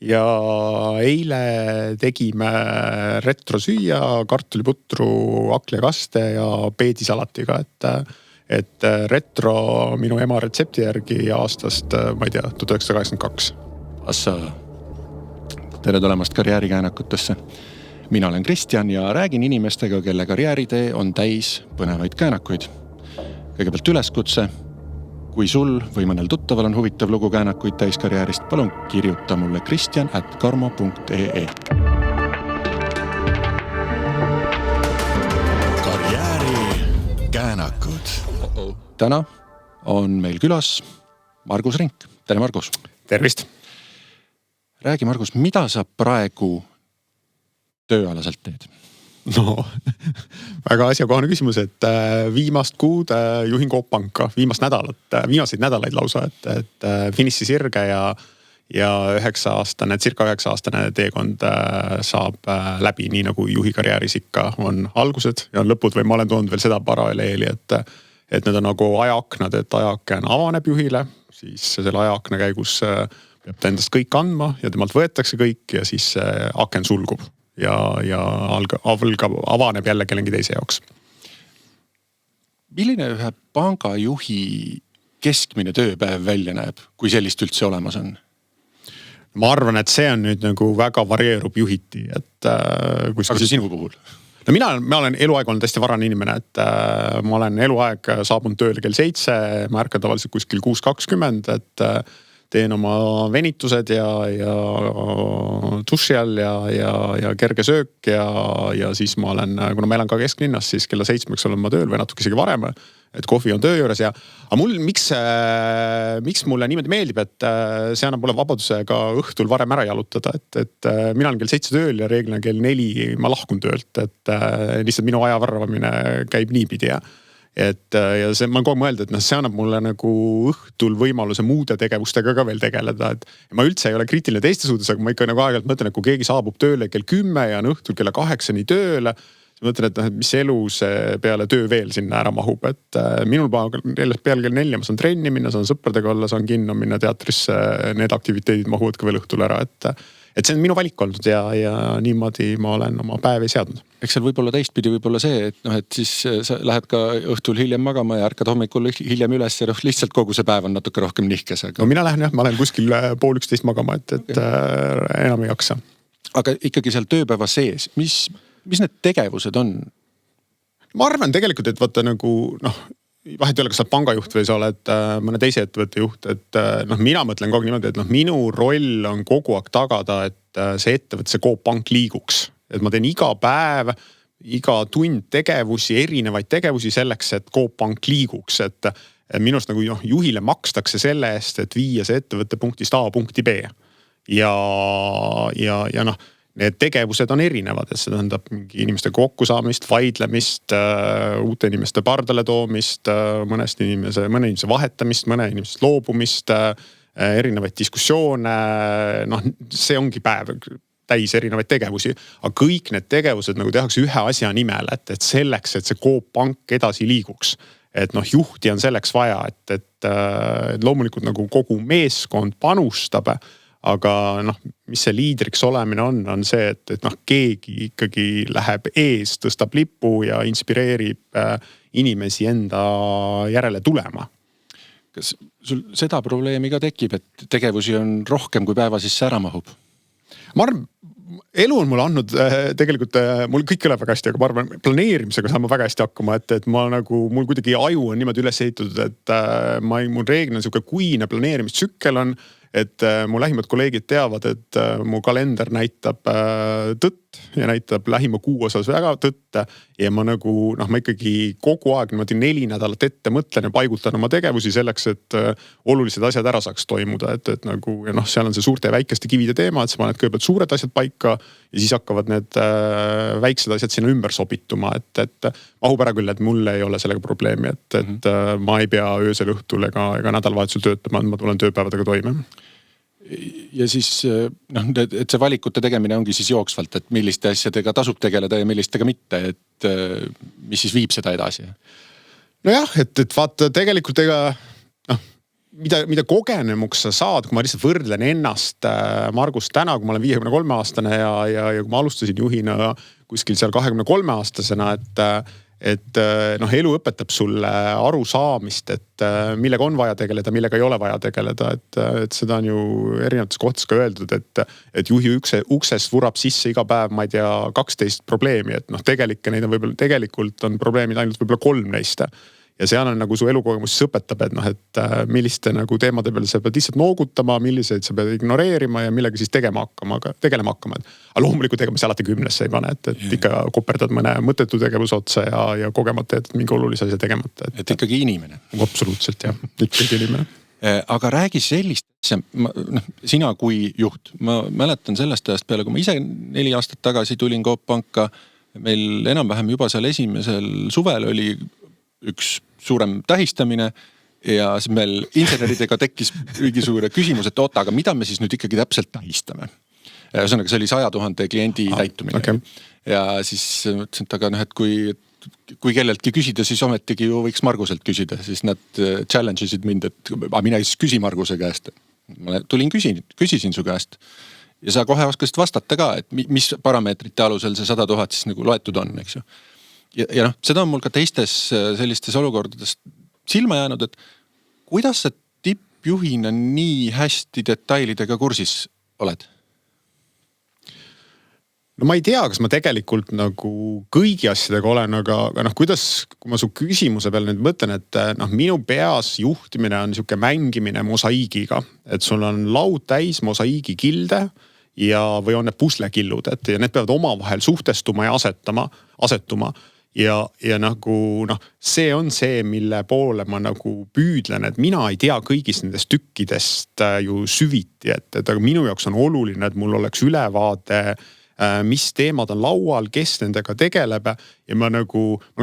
ja eile tegime retrosüüa, kartuliputru, haklikaste ja peedisalatiga, et retro minu ema retsepti järgi aastast, ma ei tea, 1982. Assa, tere tulemast karjäärikäänakutesse. Mina olen Kristjan ja räägin inimestega, kelle karjääritee on täis põnevaid käänakuid. Kõigepealt üleskutse. Kui sul või mõnel tuttaval on huvitav lugu käänakuid täis karjäärist, palun kirjuta mulle kristjan@karmo.ee. Käänakud. Täna on meil külas Margus Rink. Tere, Margus. Tervist. Räägi, Margus, mida sa praegu tööalaselt teed? No, väga asjakohane küsimus, et viimast kuud juhin Coop Panka, viimaseid nädalaid lausa, et finiši sirge ja circa 9-aastane teekond saab läbi, nii nagu juhi karjääris ikka on algused ja on lõpud, või ma olen toonud veel seda paralleeli, et need on nagu ajaaknad, et ajaaken avaneb juhile, siis selle ajaakna käigus peab ta endast kõik andma ja temalt võetakse kõik ja siis aken sulgub ja avaneb jälle kellegi teise jaoks. Milline ühe pangajuhi keskmine tööpäev välja näeb, kui sellist üldse olemas on? Ma arvan, et see on nüüd nagu väga varieerub juhiti, et aga see sinu puhul? No ma olen eluaeg olnud hästi varane inimene, et ma olen eluaeg saabunud tööle kell 7, ma ärkan tavaliselt kuskil 6:20, et teen oma venitused ja duši all ja kerge söök ja siis ma olen, kuna ma elan ka kesklinnas, siis kella 7 olen ma tööl või natuke isegi varem, et kohvi on töö juures aga miks mulle niimoodi meeldib, et see annab mulle vabaduse ka õhtul varem ära jalutada, et mina olen kell 7 tööl ja reeglina kell 4 ma lahkun töölt, et lihtsalt minu aja varvamine käib niipidi ja see, ma olen kogu mõelda, et see annab mulle nagu õhtul võimaluse muude tegevustega ka veel tegeleda, et ma üldse ei ole kriitiline teiste suhtes, aga ma ikka nagu aeg-ajalt mõtlen, et kui keegi saabub tööle kell 10 ja on õhtul kella 8 tööle, siis mõtlen, et mis elu see peale töö veel sinna ära mahub, et minul peale kell 4 ma saan trenni minna, saan sõpradega olla, saan kinno minna teatrisse, need aktiviteedid mahuvad ka veel õhtul ära, et see on minu valik olnud ja niimoodi ma olen oma päevi seadnud. Eks seal võib-olla teistpidi võib-olla see, et siis sa lähed ka õhtul hiljem magama ja ärkad hommikul hiljem üles ja lihtsalt kogu see päev on natuke rohkem nihkes. No mina lähen jah, ma olen kuskil 10:30 magama, et enam ei jaksa. Aga ikkagi seal tööpäeva sees, mis need tegevused on? Ma arvan tegelikult, et vaata nagu vahet ei ole, kas sa oled pangajuht või sa oled mõne teise ettevõtte juht, et mina mõtlen kogu niimoodi, et minu roll on kogu aeg tagada, et see ettevõtte, see Coop Pank liiguks. Et ma teen iga päev, iga tund tegevusi, erinevaid tegevusi selleks, et Coop Pank liiguks, et minust nagu juhile makstakse selle eest, et viia see ettevõtte punktist A punkti B. Ja need tegevused on erinevad, et see tähendab mingi inimeste kokkusaamist, vaidlemist, uute inimeste pardale toomist, mõne inimese vahetamist, mõne inimesest loobumist, erinevaid diskussioone, see ongi päev täis erinevaid tegevusi, aga kõik need tegevused nagu tehakse ühe asja nimel, et selleks, et see Coop Pank edasi liiguks, et juhti on selleks vaja, et loomulikult nagu kogu meeskond panustab, aga mis see liidriks olemine on see, et keegi ikkagi läheb ees, tõstab lipu ja inspireerib inimesi enda järele tulema. Kas sul seda probleemi ka tekib, et tegevusi on rohkem kui päeva sisse ära mahub? Ma arvan, elu on mulle andnud tegelikult, mul kõik kõleb väga hästi, aga ma arvan, planeerimisega saan ma väga hästi hakkama, et mul kuidagi aju on niimoodi üles ehitatud, et mul reeglina niisugune kuine planeerimistsükkel on, et mu lähimad kolleegid teavad, et mu kalender näitab tõtt ja näitab lähima kuu osas väga tõtt ja ma ikkagi kogu aeg 4 nädalat ette mõtlen ja paigutan oma tegevusi selleks, et olulised asjad ära saaks toimuda, et seal on see suurte ja väikeste kivide teema, et sa paned kõigepealt suured asjad paika ja siis hakkavad need väiksed asjad sinna ümber sobituma, et mahub ära küll, et mul ei ole sellega probleemi, et ma ei pea öösel õhtul ega nädalavahetusel töötama, ma tulen tööpäevadega toime. Ja siis, et see valikute tegemine ongi siis jooksvalt, et milliste asjadega tasub tegeleda ja millistega mitte, et mis siis viib seda edasi? Nojah, et vaata tegelikult mida kogenemuks sa saad, kui ma lihtsalt võrdlen ennast Margust täna, kui ma olen 53 aastane ja kui ma alustasin juhina kuskil seal 23 aastasena, et elu õpetab sulle arusaamist, et millega on vaja tegeleda, millega ei ole vaja tegeleda, et seda on ju erinevates kohtades ka öeldud, et juhi uksest vurab sisse iga päev, ma ei tea, 12 probleemi, et tegelikult on probleemid ainult võib-olla 3 neist. Ja seal on nagu su elukogemus õpetab, et milliste nagu teemade peale sa pead lihtsalt noogutama, milliseid sa pead ignoreerima ja millega siis tegelema hakkama. Aga loomulikult ega ma see alati 10-sse ei pane, et ikka koperdad mõne mõttetu tegevuse otsa ja kogemata, et mingi olulise asja tegemata. Et ikkagi inimene. Absoluutselt, jah. Ikkagi inimene. Aga räägi sellist, sina kui juht, ma mäletan sellest ajast peale, kui ma ise 4 aastat tagasi tulin Coop Panka, meil enam-vähem juba seal esimesel suvel oli üks suurem tähistamine ja siis meil inseneridega tekkis mingisugune küsimus, et oota, aga mida me siis nüüd ikkagi täpselt tähistame? Ühesõnaga, see oli 100 000 kliendi täitumine. Okay. Ja siis mõtlesin, et kui kelleltki küsida, siis ometigi ju võiks Marguselt küsida, siis nad challenge'isid mind, et mina siis küsi Marguse käest. Ma tulin küsisin su käest ja sa kohe oskasid vastata ka, et mis parameetrite alusel see 100 000 siis nagu loetud on, eks ju. Ja seda on mul ka teistes sellistes olukordades silma jäänud, et kuidas sa tippjuhina nii hästi detailidega kursis oled? No ma ei tea, kas ma tegelikult nagu kõigi asjadega olen, aga kuidas, kui ma su küsimuse peale nüüd mõtlen, et minu peas juhtimine on niisugune mängimine mosaiigiga, et sul on laud täis mosaiigi kilde või on need puslekillud, et need peavad omavahel suhtestuma ja asetuma. Ja nagu see on see, mille poole ma nagu püüdlen, et mina ei tea kõigist nendest tükkidest ju süviti, et aga minu jaoks on oluline, et mul oleks ülevaade, mis teemad on laual, kes nendega tegeleb ja ma olen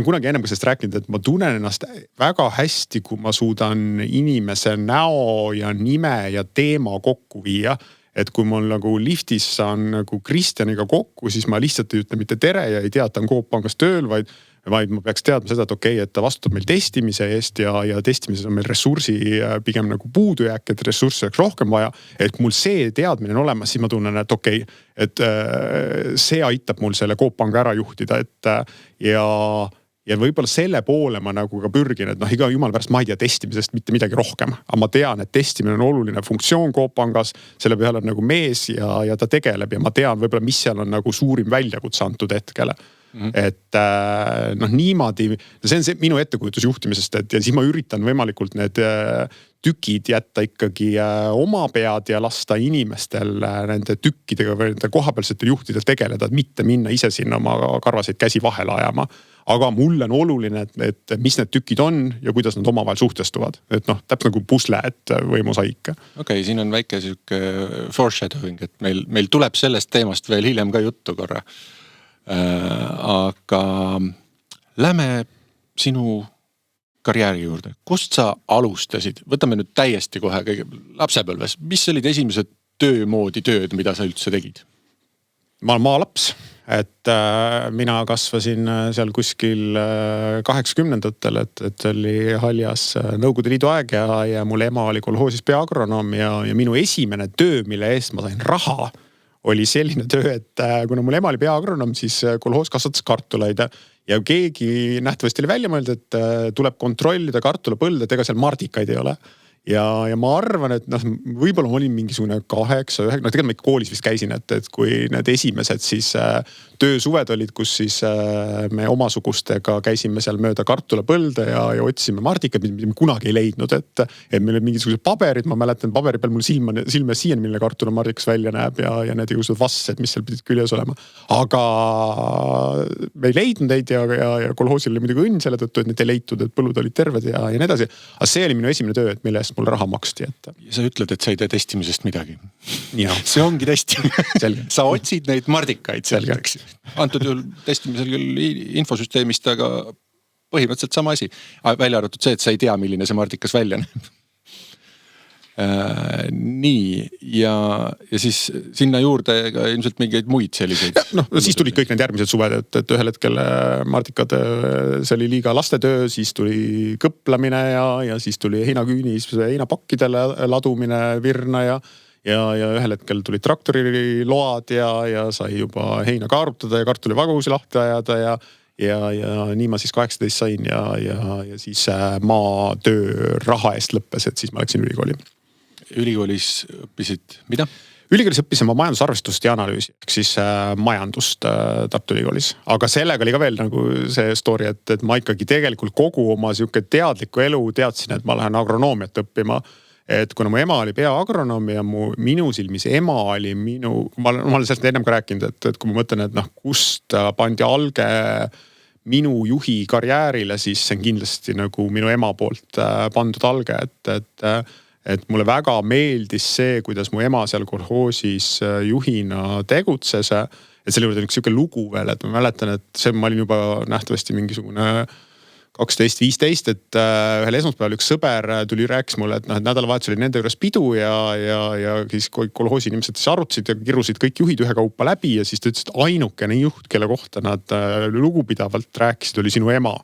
kunagi ennem sellest rääkinud, et ma tunnen ennast väga hästi, kui ma suudan inimese näo ja nime ja teema kokku viia. Et kui mul nagu liftis saan nagu Kristjaniga kokku, siis ma lihtsalt ei ütle mitte tere ja ei tea, et ta on Coop Pangas tööl, vaid ma peaks teadma seda, et okei, et ta vastutab meil testimise eest ja testimises on meil ressursi pigem nagu puudujääk, et ressurssi oleks rohkem vaja. Et kui mul see teadmine on olemas, siis ma tunnen, et okei, et see aitab mul selle Coop Panga ära juhtida, ja võib-olla selle poole ma nagu ka pürgin, et iga jumal pärast ma ei tea testimisest mitte midagi rohkem. Aga ma tean, et testimine on oluline funktsioon Coop Pangas, selle peale on nagu mees ja ta tegeleb ja ma tean võib-olla, mis seal on nagu suurim väljakutse antud hetkele. Et niimoodi, see on see minu ettekujutus juhtimisest, ja siis ma üritan võimalikult need tükid jätta ikkagi oma pead ja lasta inimestel nende tükkidega või nende kohapealsetel juhtidel tegeleda, et mitte minna ise sinna oma karvaseid käsi vahele ajama. Aga mulle on oluline, et mis need tükid on ja kuidas nad omavahel suhtestuvad. Et täpselt nagu pusle, või mosaik. Okei, siin on väike siuke foreshadowing, et meil tuleb sellest teemast veel hiljem ka juttu korra. Aga lähme sinu karjääri juurde. Kust sa alustasid? Võtame nüüd täiesti kohe lapsepõlves. Mis olid esimesed töömoodi tööd, mida sa üldse tegid? Ma olen maalaps. Et mina kasvasin seal kuskil 80-ndatel, et oli haljas Nõukogude Liidu aeg ja mul ema oli kolhoosis peaagronoom ja minu esimene töö, mille eest ma sain raha, oli selline töö, et kuna mul ema oli peaagronoom, siis kolhoos kasvatas kartuleid ja keegi nähtavasti oli välja mõelnud, et tuleb kontrollida kartulapõlde, et ega seal mardikaid ei ole. Ja ma arvan, et võib-olla ma olin mingisugune 8, 9, tegelikult ma ikka koolis vist käisin, et kui need esimesed siis töösuved olid, kus siis me omasugustega käisime seal mööda kartulapõlde ja otsime mardikaid, mida me kunagi ei leidnud, et meil olid mingisugused paberid, ma mäletan paberi peal mul silme siiani, milline kartulamardikas välja näeb ja need igasugused vassed, mis seal pidid küljes olema. Aga me ei leidnud neid ja kolhoosil oli muidugi õnn selle tõttu, et neid ei leitud, et põllud olid terved ja nii edasi. Aga see oli minu esimene töö, et mille eest mul raha maksti. Ja sa ütled, et sa ei tee testimisest midagi. Ja. See ongi testimine. Sa otsid neid mardikaid selgeks. Antud juhul testimisel küll infosüsteemist, aga põhimõtteliselt sama asi. Välja arvatud see, et sa ei tea, milline see mardikas välja näeb. Nii ja siis sinna juurde ka ilmselt mingeid muid selliseid. Noh, siis tulid kõik need järgmised suved, et ühel hetkel Martikad, see oli liiga lastetöö, siis tuli kõplamine ja siis tuli heinaküünis heinapakkidele ladumine virna ja ühel hetkel tulid traktoriload ja sai juba heina kaarutada ja kartulivagusi lahti ajada ja nii ma siis 18 sain ja siis maatöö raha eest lõppes, et siis ma läksin ülikooli. Ülikoolis õppisid mida? Ülikoolis õppisin ma majandusarvestust ja analüüsi, ehk siis majandust Tartu Ülikoolis. Aga sellega oli ka veel nagu see story, et ma ikkagi tegelikult kogu oma siuke teadliku elu teadsin, et ma lähen agronoomiat õppima. Et kuna mu ema oli peaagronoom ja minu silmis ema oli ma olen sellest ennem ka rääkinud, et kui ma mõtlen, et kust pandi alge minu juhi karjäärile, siis see on kindlasti nagu minu ema poolt pandud alge, et mulle väga meeldis see, kuidas mu ema seal kolhoosis juhina tegutses. Et selle juurde on üks siuke lugu veel, et ma mäletan, et ma olin juba nähtavasti mingisugune 12-15, et ühel esmaspäeval üks sõber tuli rääkis mulle, et nädalavahetus oli nende juures pidu ja siis kolhoosi inimesed siis arutasid ja kirusid kõik juhid ühekaupa läbi ja siis ta ütles, et ainukene juht, kelle kohta nad lugupidavalt rääkisid, oli sinu ema.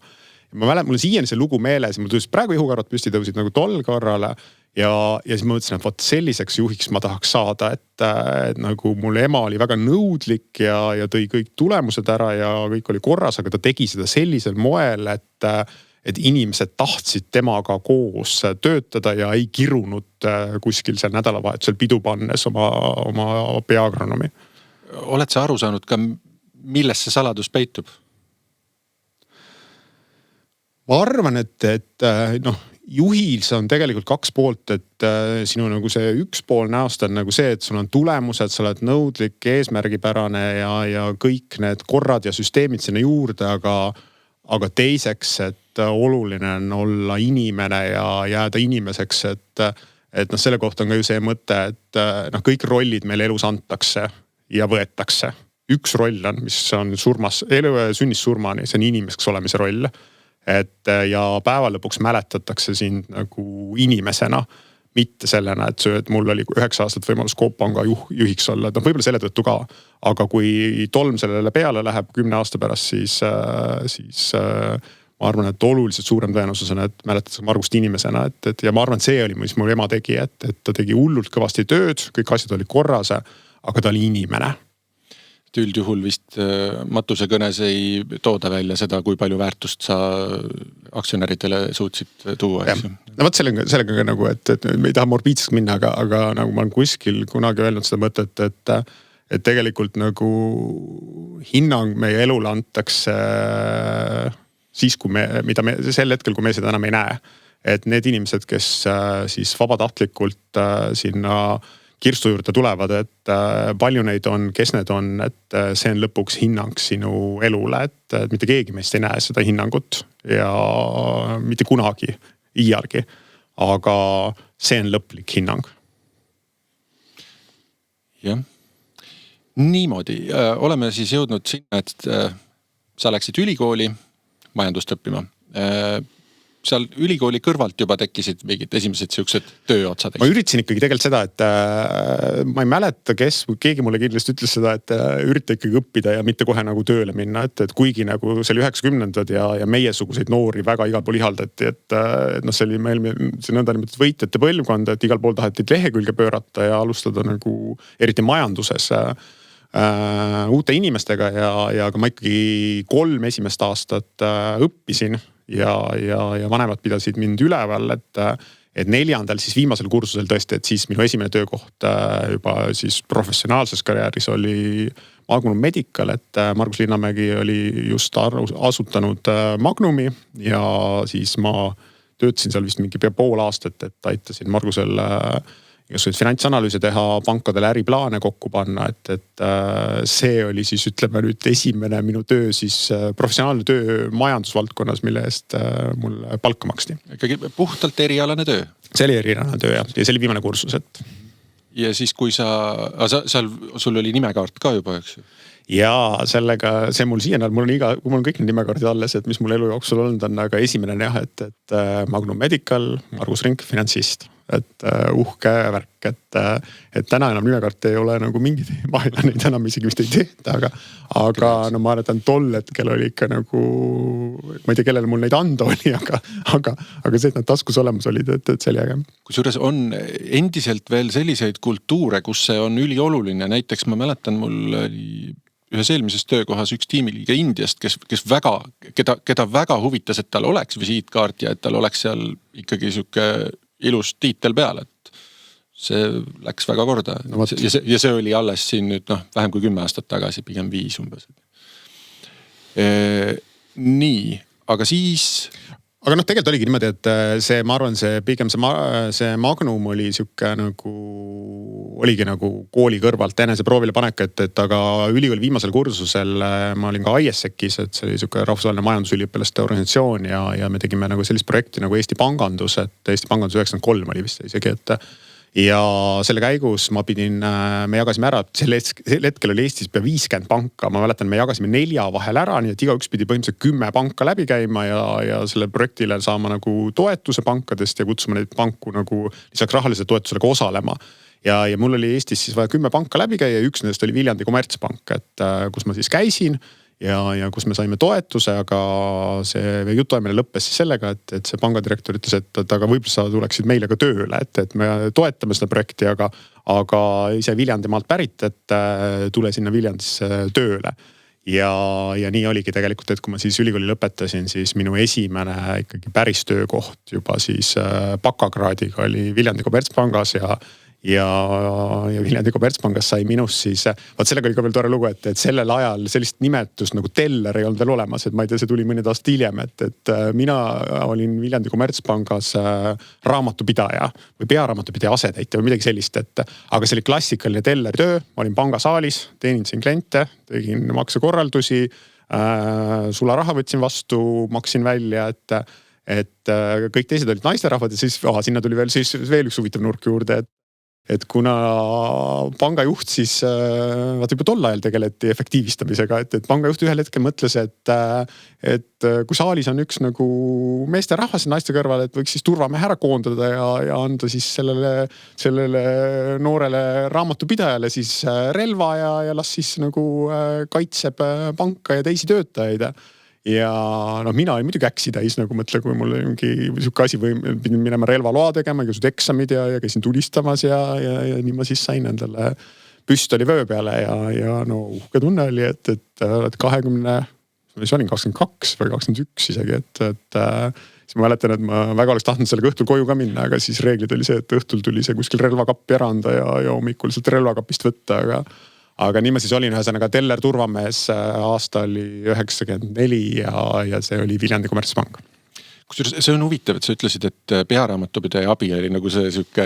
Ma mäletan, mul on siiani see lugu meeles ja mul tõusis praegu ihukarvad püsti tõusid nagu tol korrale ja siis ma mõtlesin, et võt selliseks juhiks ma tahaks saada, et nagu mul ema oli väga nõudlik ja tõi kõik tulemused ära ja kõik oli korras, aga ta tegi seda sellisel moel, et inimesed tahtsid temaga koos töötada ja ei kirunud kuskil seal nädalavahetusel pidu pannes oma peaagronomi. Oled sa aru saanud ka, milles see saladus peitub? Ma arvan, et juhil see on tegelikult kaks poolt, et sinu nagu see üks pool näost on nagu see, et sul on tulemused, sa oled nõudlik, eesmärgipärane ja kõik need korrad ja süsteemid sinna juurde, aga teiseks, et oluline on olla inimene ja jääda inimeseks, et selle kohta on ka ju see mõte, et kõik rollid meil elus antakse ja võetakse. Üks roll on, mis on sünnist surmani, see on inimeseks olemise roll. Ja päeva lõpuks mäletatakse sind nagu inimesena, mitte sellena, et mul oli 9 aastat võimalus Coop Panga juhiks olla, et võib-olla selle tõttu ka, aga kui tolm sellele peale läheb 10 aasta pärast, siis ma arvan, et oluliselt suurem tõenäosus on, et mäletatakse Margust inimesena, ja ma arvan, et see oli, mis mul ema tegi, et ta tegi hullult kõvasti tööd, kõik asjad olid korras, aga ta oli inimene. Üldjuhul vist matusekõnes ei tooda välja seda, kui palju väärtust sa aktsionäridele suutsid tuua. No võt sellega nagu, et me ei taha morbiidseks minna, aga nagu ma olen kuskil kunagi öelnud seda mõtet, et tegelikult nagu hinnang meie elule antakse siis, sel hetkel, kui me seda enam ei näe. Et need inimesed, kes siis vabatahtlikult sinna kirstu juurde tulevad, et palju neid on, kes need on, et see on lõpuks hinnang sinu elule, et mitte keegi meist ei näe seda hinnangut ja mitte kunagi, iialgi, aga see on lõplik hinnang. Jah, niimoodi. Oleme siis jõudnud sinna, et sa läksid ülikooli majandust õppima. Seal ülikooli kõrvalt juba tekkisid mingid esimesed siuksed tööotsad. Ma üritasin ikkagi tegelikult seda, et ma ei mäleta, keegi mulle kindlasti ütles seda, et ürita ikkagi õppida ja mitte kohe nagu tööle minna, et kuigi nagu see oli 90-ndad ja meiesuguseid noori väga igal pool ihaldati, et see oli meil see nõndanimetatud võitjate põlvkond, et igal pool taheti lehekülge pöörata ja alustada nagu eriti majanduses uute inimestega ja ma ikkagi 3 esimest aastat õppisin ja vanemad pidasid mind üleval, et 4. siis viimasel kursusel tõesti, et siis minu esimene töökoht juba siis professionaalses karjääris oli Magnum Medical, et Margus Linnamägi oli just asutanud Magnumi ja siis ma töötasin seal vist mingi pool aastat, et aitasin Margusel finantsanalüüse teha, pankadele äriplaane kokku panna, et see oli siis ütleme nüüd esimene minu töö siis professionaalne töö majandusvaldkonnas, mille eest mulle palka maksti. Ikkagi puhtalt erialane töö? See oli erialane töö ja see oli viimane kursus, et. Ja siis kui sul oli nimekaart ka juba, eks ju? Ja sellega, see mul siiani, mul on kõik need nimekaardid alles, et mis mul elu jooksul olnud on, aga esimene on jah, et Magnum Medical, Margus Rink, finantsist. et uhke värk, et täna enam nimekaarte ei ole nagu mingi teema ja neid enam isegi vist ei tehta, aga no ma arvan, tol hetkel oli ikka nagu, ma ei tea, kellele mul neid anda oli, aga see, et nad taskus olemas olid, et see oli äge. Kusjuures on endiselt veel selliseid kultuure, kus see on ülioluline, näiteks ma mäletan, mul oli ühes eelmises töökohas üks tiimiliige Indiast, keda väga huvitas, et tal oleks visiitkaart ja et tal oleks seal ikkagi siuke ilus tiitel peal, et see läks väga korda. No, ja see oli alles siin nüüd vähem kui 10 aastat tagasi, pigem 5 umbes. Nii, aga siis... Aga tegelikult oligi niimoodi, et see, ma arvan, pigem see Magnum oli siuke nagu, oligi nagu kooli kõrvalt enese proovile panek, et aga ülikooli viimasel kursusel ma olin ka IESEC-is, et see oli siuke rahvusvaheline majandusüliõpilaste organisatsioon ja me tegime nagu sellist projekti nagu Eesti Pangandus, et Eesti Pangandus 93 oli vist isegi, et ja selle käigus me jagasime ära, sel hetkel oli Eestis pea 50 panka, ma mäletan, me jagasime 4 vahel ära, nii et igaüks pidi põhimõtteliselt 10 panka läbi käima ja selle projektile saama nagu toetuse pankadest ja kutsuma neid panku nagu lisaks rahalisele toetusele ka osalema. Ja mul oli Eestis siis vaja 10 panka läbi käia ja üks nendest oli Viljandi Kommertspank, et kus ma siis käisin ja kus me saime toetuse, aga see jutuajamine lõppes siis sellega, et see pangadirektor ütles, et aga võib-olla sa tuleksid meile ka tööle, et me toetame seda projekti, aga ise Viljandimaalt pärit, et tule sinna Viljandisse tööle. Ja nii oligi tegelikult, et kui ma siis ülikooli lõpetasin, siis minu esimene ikkagi päris töökoht juba siis bakakraadiga oli Viljandi Kommertspangas ja Viljandi Kommertspangas sai minust siis, vaat sellega oli ka veel tore lugu, et sellel ajal sellist nimetust nagu teller ei olnud veel olemas, et ma ei tea, see tuli mõned aastad hiljem, et mina olin Viljandi Kommertspangas raamatupidaja või pearaamatupidaja asetäitja või midagi sellist, aga see oli klassikaline telleri töö, ma olin pangasaalis, teenindasin kliente, tegin maksekorraldusi, sularaha võtsin vastu, maksin välja, et kõik teised olid naisterahvad ja siis sinna tuli veel üks huvitav nurk juurde, et kuna pangajuht siis, vaata juba tol ajal tegeleti efektiivistamisega, et pangajuht ühel hetkel mõtles, et kui saalis on üks nagu meesterahvas naiste kõrval, et võiks siis turvamehe ära koondada ja anda siis sellele noorele raamatupidajale siis relva ja las siis nagu kaitseb panka ja teisi töötajaid. Ja mina olin muidugi äksi täis, nagu mõtle, kui mul mingi siuke asi või pidin minema relvaloa tegema, igasugused eksamid ja käisin tulistamas ja nii ma siis sain endale püstoli vöö peale ja uhke tunne oli, et 20, siis olin 22 või 21 isegi, et siis ma mäletan, et ma väga oleks tahtnud sellega õhtul koju ka minna, aga siis reeglid oli see, et õhtul tuli see kuskil relvakappi ära anda ja hommikul sealt relvakapist võtta, aga nii ma siis olin ühesõnaga teller turvamees, aasta oli 94 ja see oli Viljandi Kommertspank. Kusjuures see on huvitav, et sa ütlesid, et pearaamatupidaja abi oli nagu see siuke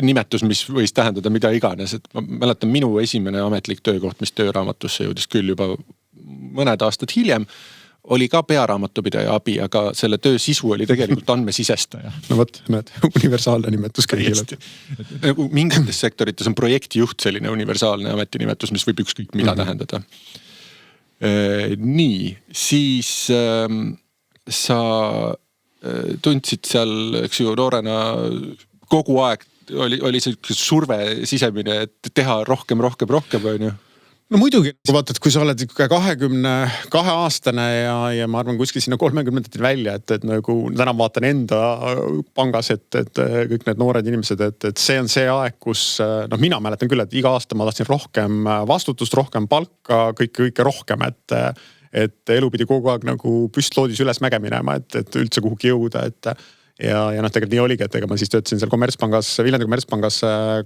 nimetus, mis võis tähendada mida iganes, et ma mäletan minu esimene ametlik töökoht, mis tööraamatusse jõudis küll juba mõned aastad hiljem, oli ka pearaamatupidaja abi, aga selle töö sisu oli tegelikult andmesisestaja. No võt, näed, universaalne nimetus kõigile. Nagu mingites sektorites on projektijuht selline universaalne ametinimetus, mis võib ükskõik mida tähendada. Nii, siis sa tundsid seal, eks ju, noorena kogu aeg oli see surve sisemine, et teha rohkem, on ju? No muidugi, kui vaatad, kui sa oled 22 aastane ja ma arvan kuskil sinna 30-ndatel välja, et nagu täna vaatan enda pangas, et kõik need noored inimesed, et see on see aeg, kus mina mäletan küll, et iga aasta ma tahtsin rohkem vastutust, rohkem palka, kõike rohkem, et elu pidi kogu aeg nagu püstloodis üles mäge minema, et üldse kuhugi jõuda, ja tegelikult nii oligi, et ega ma siis töötasin seal Kommertspangas, Viljandi Kommertspangas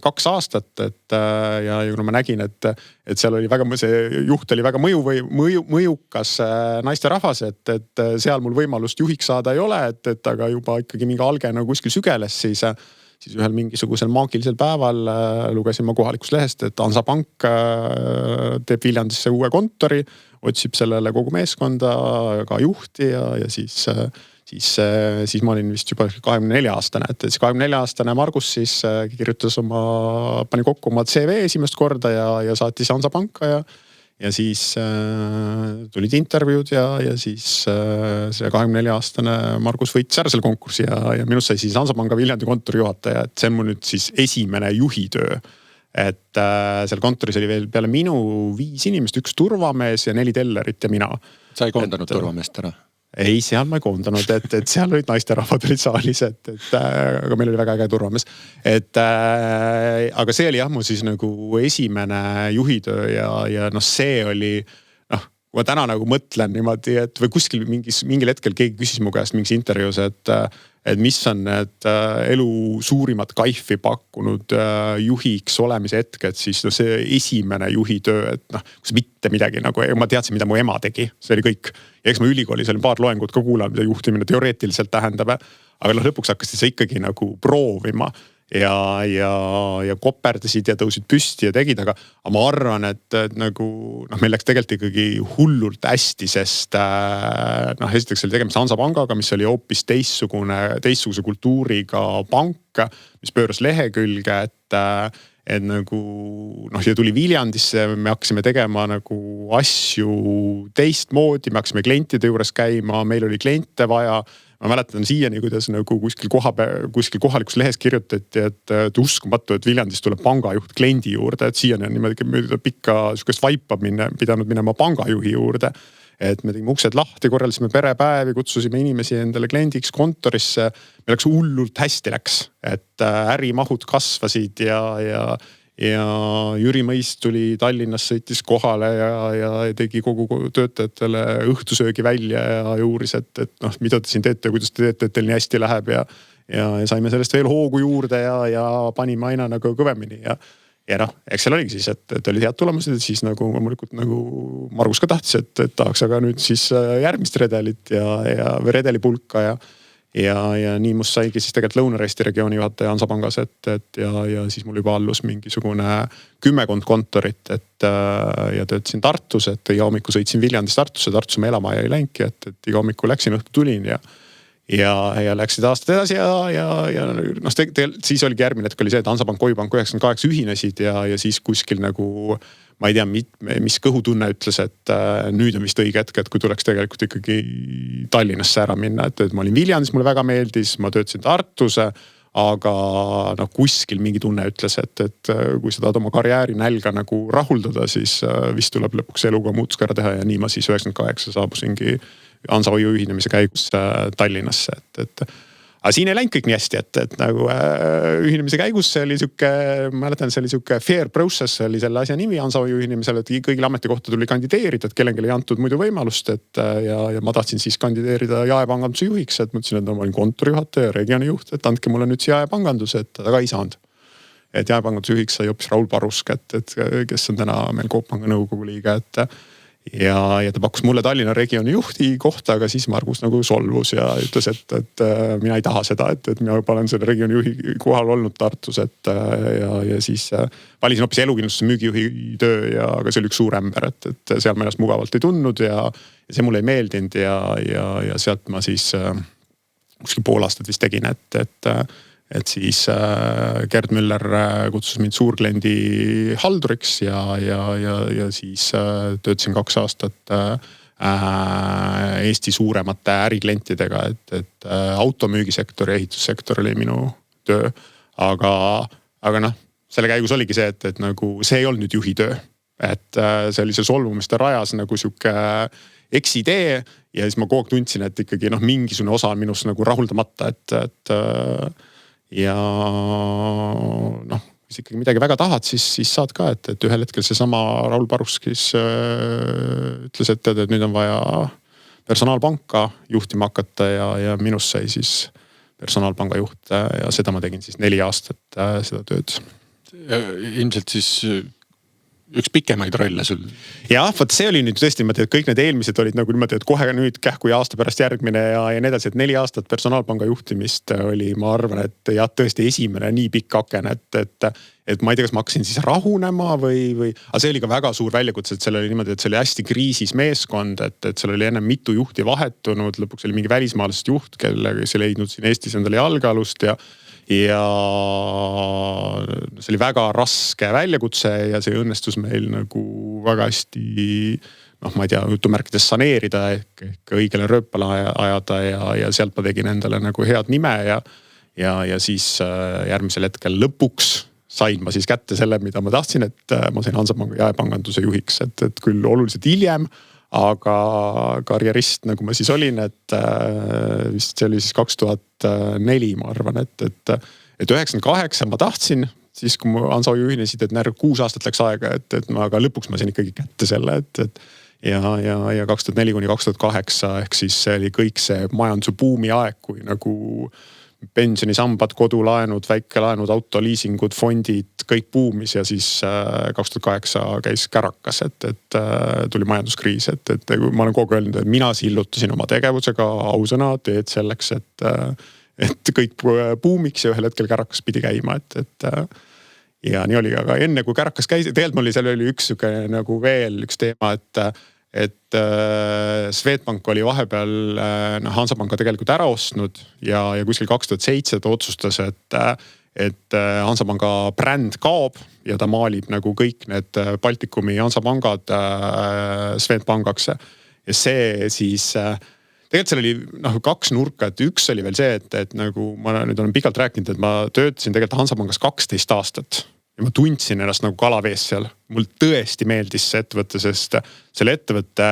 2 aastat, ja kuna ma nägin, et seal oli see juht oli väga mõjukas naisterahvas, et seal mul võimalust juhiks saada ei ole, et aga juba ikkagi mingi alge nagu kuskil sügeles, siis ühel mingisugusel maagilisel päeval lugesin ma kohalikust lehest, et Hansapank teeb Viljandisse uue kontori, otsib sellele kogu meeskonda, ka juhti ja siis ma olin vist juba 24-aastane, et siis 24-aastane Margus siis kirjutas pani kokku oma CV esimest korda ja saatis Hansapanka ja siis tulid intervjuud ja siis see 24-aastane Margus võitis ära selle konkursi ja minust sai siis Hansapanga Viljandi kontori juhataja, et see on mul nüüd siis esimene juhitöö. Et seal kontoris oli veel peale minu 5 inimest, 1 turvamees ja 4 tellerit ja mina. Sa ei koondanud turvameest ära? Ei, seal ma ei koondanud, et seal olid naisterahvad olid saalis, aga meil oli väga äge turvamees. Aga see oli jah, mu siis nagu esimene juhitöö ja see oli, kui ma täna nagu mõtlen niimoodi, et või kuskil mingil hetkel keegi küsis mu käest mingis intervjuus, et mis on need elu suurimat kaifi pakkunud juhiks olemise hetked, siis see esimene juhitöö, et kus mitte midagi nagu, ma teadsin, mida mu ema tegi, see oli kõik. Ja eks ma ülikoolis olin paar loengut ka kuulanud, mida juhtimine teoreetiliselt tähendab, aga lõpuks hakkasid sa ikkagi nagu proovima ja koperdasid ja tõusid püsti ja tegid, aga ma arvan, et nagu meil läks tegelikult ikkagi hullult hästi, sest esiteks oli tegemist Hansapangaga, mis oli hoopis teistsuguse kultuuriga pank, mis pööras lehekülge, et nagu ja tuli Viljandisse, me hakkasime tegema nagu asju teistmoodi, me hakkasime klientide juures käima, meil oli kliente vaja. Ma mäletan siiani, kuidas nagu kuskil kohalikus lehes kirjutati, et uskumatu, et Viljandis tuleb pangajuht kliendi juurde, et siiani on niimoodi mööda pikka sükest vaipa pidanud minema pangajuhi juurde. Et me tegime uksed lahti, korraldasime perepäevi, kutsusime inimesi endale kliendiks kontorisse. Meil läks hullult hästi läks, et ärimahud kasvasid ja Jüri Mõis tuli Tallinnas, sõitis kohale ja tegi kogu töötajatele õhtusöögi välja ja uuris, et mida te siin teete, kuidas te teete, et teil nii hästi läheb ja saime sellest veel hoogu juurde ja panime aina nagu kõvemini ja eks seal oligi siis, et olid head tulemused, et siis nagu Margus ka tahtis, et tahaks aga nüüd siis järgmist redelit või redelipulka ja nii must saigi siis tegelikult Lõuna-Eesti regiooni juhataja Hansapangas, ja siis mul juba allus mingisugune 10 kontorit, ja töötasin Tartus, et iga hommiku sõitsin Viljandist Tartusse ma elama ei läinki, et iga hommiku läksin, õhtu tulin ja läksid aastad edasi ja siis oligi järgmine hetk oli see, et Hansapank, Koibank 98 ühinesid ja siis kuskil nagu ma ei tea, mis kõhutunne ütles, et nüüd on vist õige hetk, et kui tuleks tegelikult ikkagi Tallinnasse ära minna, et ma olin Viljandis, mulle väga meeldis, ma töötasin Tartus, aga kuskil mingi tunne ütles, et kui sa tahad oma karjääri nälga nagu rahuldada, siis vist tuleb lõpuks eluga muutus ära teha ja nii ma siis 98 saabusingi Hansahoiu ühinemise käigus Tallinnasse, aga siin ei läinud kõik nii hästi, et nagu ühinemise käigus see oli mäletan, see oli siuke fair process, oli selle asja nimi Hansahoiu ühinemisel, et kõigile ametikohta tuli kandideerida, et kellelgi ei antud muidu võimalust, ja ma tahtsin siis kandideerida jaepanganduse juhiks, et mõtlesin, et ma olin kontorijuhataja, regioonijuht, et andke mulle nüüd siia jaepangandus, aga ei saanud. Et jaepanganduse juhiks sai hoopis Raul Parusk, kes on täna meil Coop Panga nõukogu liige, ja ta pakkus mulle Tallinna regiooni juhti kohta, aga siis Margus nagu solvus ja ütles, et mina ei taha seda, et mina olen selle regiooni juhi kohal olnud Tartus, ja siis valisin hoopis elukindlustuse müügijuhi töö, aga see oli üks suur ämber, et seal ma ennast mugavalt ei tundnud ja see mulle ei meeldinud ja sealt ma siis kuskil pool aastat vist tegin, et siis Gerd Müller kutsus mind suurkliendi halduriks ja siis töötasin 2 aastat Eesti suuremate äriklientidega, et automüügisektor ja ehitussektor oli minu töö. Aga selle käigus oligi see, et nagu see ei olnud nüüd juhi töö. Et see oli see solvumiste rajas nagu siuke eksidee ja siis ma kogu aeg tundsin, et ikkagi mingisugune osa on minust nagu rahuldamata, et ja kui sa ikkagi midagi väga tahad, siis saad ka, et ühel hetkel seesama Raul Paruskis ütles, et nüüd on vaja personaalpanka juhtima hakata ja minust sai siis personaalpanga juht ja seda ma tegin siis 4 aastat seda tööd. Ilmselt siis üks pikemaid rolle sul. Jah, võt see oli nüüd tõesti, ma tean, et kõik need eelmised olid nagu niimoodi, et kohe nüüd kähku ja aasta pärast järgmine ja nii edasi, et 4 aastat personaalpanga juhtimist oli, ma arvan, et jah, tõesti esimene nii pikk aken, et ma ei tea, kas ma hakkasin siis rahunema või, aga see oli ka väga suur väljakutse, et seal oli niimoodi, et see oli hästi kriisis meeskond, et seal oli enne mitu juhti vahetunud, lõpuks oli mingi välismaalasest juht, kellega see leidnud siin Eestis endale jalgealust ja see oli väga raske väljakutse ja see õnnestus meil nagu väga hästi ma ei tea, jutumärkides saneerida ehk õigele rööpale ajada ja sealt ma tegin endale nagu head nime ja siis järgmisel hetkel lõpuks sain ma siis kätte selle, mida ma tahtsin, et ma sain Hansapanga jaepanganduse juhiks, et küll oluliselt hiljem, aga karjerist nagu ma siis olin, et vist see oli siis 2004, ma arvan, et 98 ma tahtsin, siis kui ma Hansa ühinesid, et 6 aastat läks aega, aga lõpuks ma sain ikkagi kätte selle, ja 2004 kuni 2008 ehk siis see oli kõik see majanduse buumi aeg, kui nagu pensionisambad, kodulaenud, väikelaenud, autoliisingud, fondid, kõik buumis ja siis 2008 käis kärakas, et tuli majanduskriis, et ma olen kogu aeg öelnud, et mina sillutasin oma tegevusega ausõna teed selleks, et kõik buumiks ja ühel hetkel kärakas pidi käima, ja nii oli, aga enne kui kärakas käis, tegelikult seal oli üks nagu veel üks teema, et Swedbank oli vahepeal Hansapanga tegelikult ära ostnud ja kuskil 2007 ta otsustas, et Hansapanga bränd kaob ja ta maalib nagu kõik need Baltikumi Hansapangad Swedbankaks ja see siis tegelikult seal oli 2 nurka, et üks oli veel see, et nagu ma nüüd olen pikalt rääkinud, et ma töötasin tegelikult Hansapangas 12 aastat. Ja ma tundsin ennast nagu kalavees seal. Mul tõesti meeldis see ettevõte, sest selle ettevõtte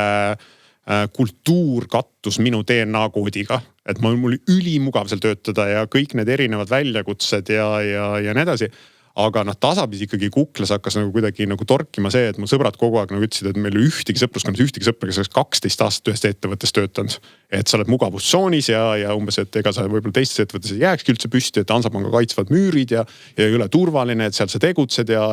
kultuur kattus minu DNA koodiga. Et mul oli ülimugav seal töötada ja kõik need erinevad väljakutsed ja nii edasi. Aga tasapisi ikkagi kuklas hakkas nagu kuidagi nagu torkima see, et mu sõbrad kogu aeg nagu ütlesid, et meil ühtegi sõpruskonnas, ühtegi sõpra, kes oleks 12 aastat ühest ettevõttes töötanud. Et sa oled mugavustsoonis ja umbes, et ega sa võib-olla teistes ettevõttes ei jääkski üldse püsti, et Hansapanga kaitsvad müürid ja üle turvaline, et seal sa tegutsed ja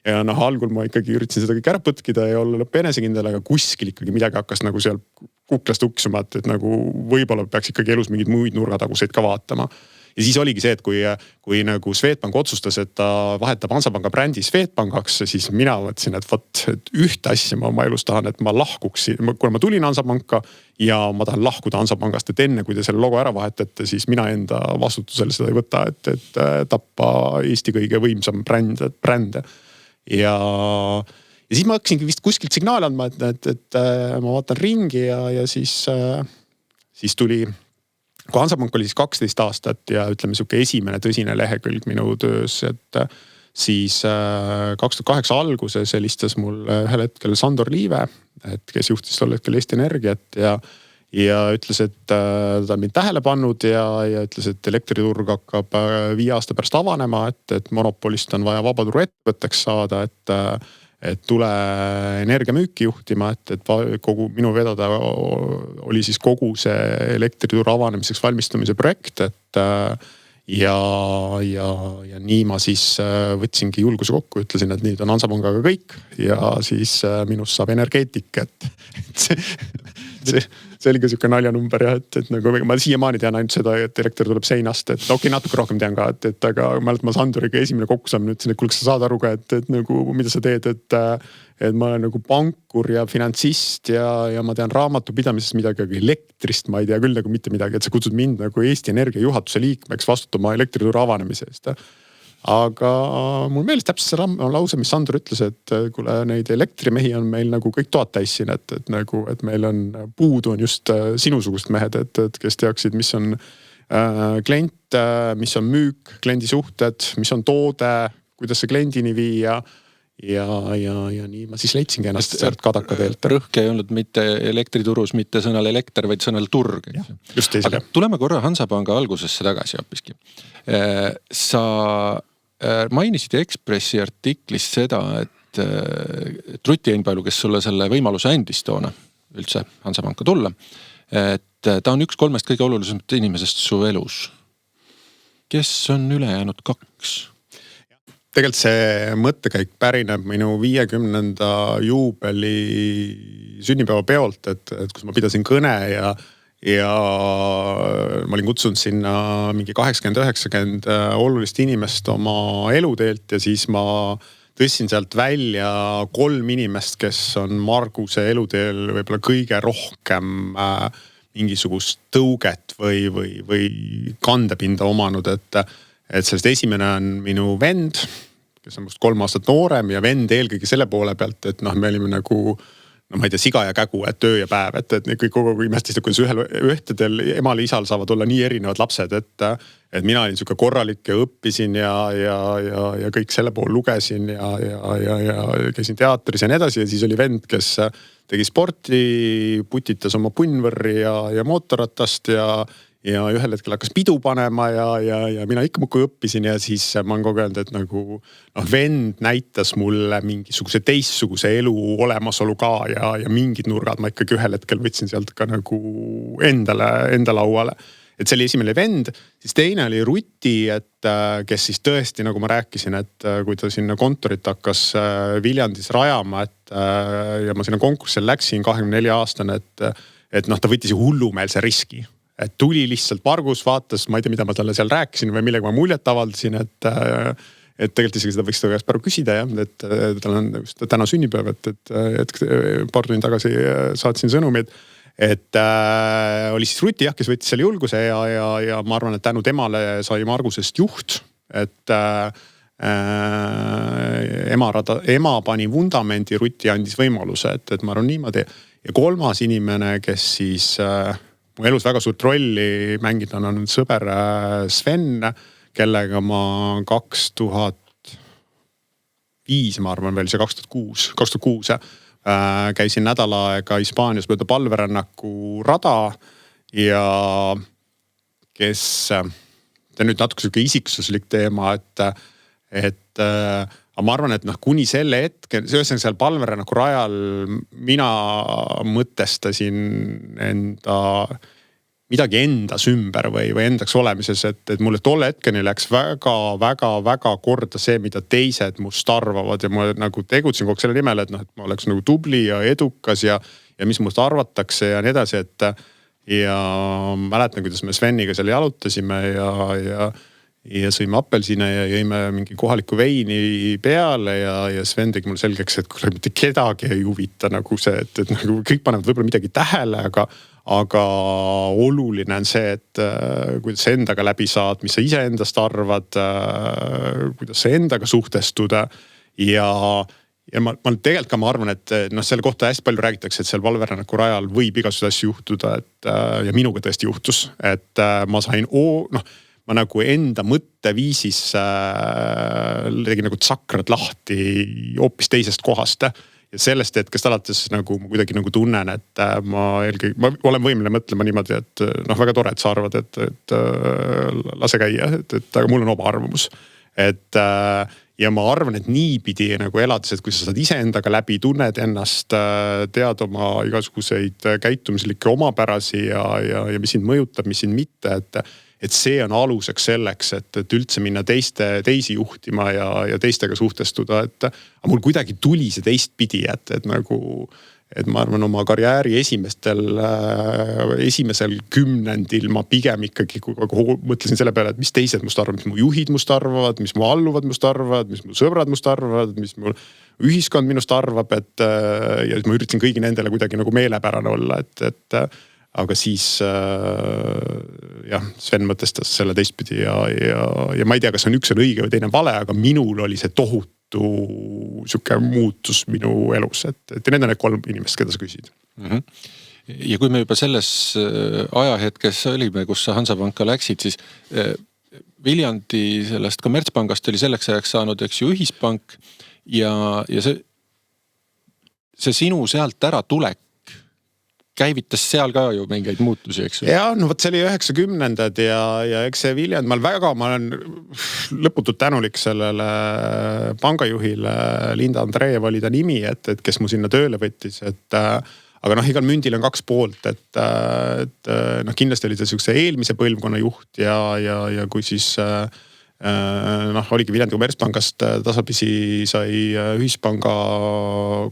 Ja algul ma ikkagi üritasin seda kõik ära põtkida ja olla lõpp enesekindel, aga kuskil ikkagi midagi hakkas nagu seal kuklast uksuma, et nagu võib-olla peaks ikkagi elus mingid muid nurgataguseid ka vaatama. Ja siis oligi see, et kui nagu Swedbank otsustas, et ta vahetab Hansapanga brändi Swedbankaks, siis mina mõtlesin, et ühte asja ma oma elus tahan, et ma lahkuksin, kuna ma tulin Hansapanka ja ma tahan lahkuda Hansapangast, et enne kui te selle logo ära vahetate, siis mina enda vastutusele seda ei võta, et tappa Eesti kõige võimsam bränd. Ja siis ma hakkasingi vist kuskilt signaali andma, et ma vaatan ringi ja siis tuli kui Hansapank oli siis 12 aastat ja ütleme siuke esimene tõsine lehekülg minu töös, et siis 2008 alguses helistas mul ühel hetkel Sandor Liive, et kes juhtis tol hetkel Eesti Energiat ja ütles, et ta on mind tähele pannud ja ütles, et elektriturg hakkab 5 aasta pärast avanema, et monopolist on vaja vabaturu ettevõtteks saada, et tule energiamüüki juhtima, et kogu minu vedada oli siis kogu see elektrituru avanemiseks valmistumise projekt, ja nii ma siis võtsingi julguse kokku, ütlesin, et nüüd on Hansapangaga kõik ja siis minust saab energeetik, et see oli ka siuke naljanumber ja et nagu ma siiamaani tean ainult seda, et elekter tuleb seinast, et okei, natuke rohkem tean ka, et aga mäletan ma Sandoriga esimene kokkusaamine ütlesin, et kuule, kas sa saad aru ka, et nagu mida sa teed, et ma olen nagu pankur ja finantsist ja ma tean raamatupidamisest midagi, aga elektrist ma ei tea küll nagu mitte midagi, et sa kutsud mind nagu Eesti Energia juhatuse liikmeks vastutama elektrituru avanemise eest. Aga mul meeles täpselt see lause, mis Sandor ütles, et kuule, neid elektrimehi on meil nagu kõik toad täis siin, et meil on puudu on just sinusugust mehed, et kes teaksid, mis on klient, mis on müük, kliendi suhted, mis on toode, kuidas see kliendini viia. Ja nii ma siis leidsingi ennast sealt Kadaka teelt. Rõhk ei olnud mitte elektriturus, mitte sõnal elekter, vaid sõnal turg. Just teisele. Aga tuleme korra Hansapanga algusesse tagasi hoopiski. Sa mainisid Ekspressi artiklis seda, et Ruti Einpalu, kes sulle selle võimaluse andis toona üldse Hansapanka tulla, et ta on üks 3 kõige olulisemat inimesest su elus. Kes on ülejäänud 2? Tegelikult see mõttekäik pärineb minu 50. juubeli sünnipäeva peolt, et kus ma pidasin kõne ja ma olin kutsunud sinna mingi 80-90 olulist inimest oma eluteelt ja siis ma tõssin sealt välja 3 inimest, kes on Marguse eluteel võib-olla kõige rohkem mingisugust tõuget või kandepinda omanud, et sellest esimene on minu vend, kes on must 3 aastat noorem ja vend eelkõige selle poole pealt, et noh, me olime nagu no ma ei tea, siga ja kägu, et öö ja päev, et kõik kogu aeg imestasid, kuidas ühtedel emal ja isal saavad olla nii erinevad lapsed, et mina olin sihuke korralik ja õppisin ja kõik selle pool lugesin ja käisin teatris ja nii edasi ja siis oli vend, kes tegi sporti, putitas oma punnvõrri ja mootorratast ja ühel hetkel hakkas pidu panema ja mina ikka muudkui õppisin ja siis ma olen kogu öelnud, et nagu noh, vend näitas mulle mingisuguse teistsuguse elu olemasolu ka ja mingid nurgad ma ikkagi ühel hetkel võtsin sealt ka nagu enda lauale. Et see oli esimene vend, siis teine oli Ruti, et kes siis tõesti, nagu ma rääkisin, et kui ta sinna kontorit hakkas Viljandis rajama, ja ma sinna konkursil läksin 24-aastane, et noh, ta võttis hullumeelse riski. Et tuli lihtsalt Margus, vaatas, ma ei tea, mida ma talle seal rääkisin või millega ma muljet avaldasin, et tegelikult isegi seda võiks ta käest praegu küsida, et tal on just täna sünnipäev, et paar tundi tagasi saatsin sõnumid, et oli siis Ruti, kes võttis selle julguse ja ma arvan, et tänu temale sai Margusest juht, et ema pani vundamendi, Ruti andis võimaluse, et ma arvan niimoodi. Ja kolmas inimene, kes siis mu elus väga suurt rolli mängida on sõber Sven, kellega ma 2005, ma arvan veel see 2006 käisin nädal aega Hispaanias mööda palverännaku rada ja kes, ta nüüd natuke siuke isiksuslik teema, et ma arvan, et noh, kuni selle hetke, seoses seal palverännaku rajal mina mõtestasin midagi endas ümber või endaks olemises, et mulle tolle hetkeni läks väga korda see, mida teised must arvavad ja ma nagu tegutsin kogu selle nimel, et noh, et ma oleks nagu tubli ja edukas ja mis must arvatakse ja nii edasi, ja mäletan, kuidas me Sveniga seal jalutasime ja sõime apelsine ja jõime mingi kohaliku veini peale ja Sven tegi mulle selgeks, et kuule mitte kedagi ei huvita nagu see, et nagu kõik panevad võib-olla midagi tähele, aga oluline on see, et kuidas sa endaga läbi saad, mis sa ise endast arvad, kuidas sa endaga suhtestuda ja ma tegelikult ka ma arvan, et noh, selle kohta hästi palju räägitakse, et seal palverännaku rajal võib igasuguseid asju juhtuda, ja minuga tõesti juhtus, et ma sain ma nagu enda mõtteviisis tegin nagu tsakrad lahti hoopis teisest kohast ja sellest hetkest alates nagu ma kuidagi nagu tunnen, et ma olen võimeline mõtlema niimoodi, et noh, väga tore, et sa arvad, et lase käia, et aga mul on oma arvamus. Ja ma arvan, et niipidi nagu elades, et kui sa saad iseendaga läbi, tunned ennast, tead oma igasuguseid käitumislikke omapärasi ja mis sind mõjutab, mis sind mitte, et see on aluseks selleks, et üldse minna teisi juhtima ja teistega suhtestuda, et mul kuidagi tuli see teistpidi, et nagu, et ma arvan oma karjääri esimesel kümnendil ma pigem ikkagi mõtlesin selle peale, et mis teised must arvavad, mis mu juhid must arvavad, mis mu alluvad must arvavad, mis mu sõbrad must arvavad, mis mu ühiskond minust arvab, ja ma üritasin kõigi nendele kuidagi nagu meelepärane olla, aga siis Sven mõtestas selle teistpidi ja ma ei tea, kas on üks on õige või teine vale, aga minul oli see tohutu siuke muutus minu elus, et need on need 3 inimest, keda sa küsid. Ja kui me juba selles ajahetkes olime, kus sa Hansapanka läksid, siis Viljandi sellest kommertspangast oli selleks ajaks saanud, eks ju, ühispank ja see sinu sealt ära tulek käivitas seal ka ju mingeid muutusi, eks ju? Ja, no võt see oli 90-ndad ja eks see Viljand, ma olen lõputult tänulik sellele pangajuhile, Linda Andreev oli ta nimi, et kes mu sinna tööle võttis, aga noh, igal mündil on 2 poolt, et noh, kindlasti oli ta siukse eelmise põlvkonna juht ja kui siis noh, oligi Viljandi kommertspangast tasapisi sai ühispanga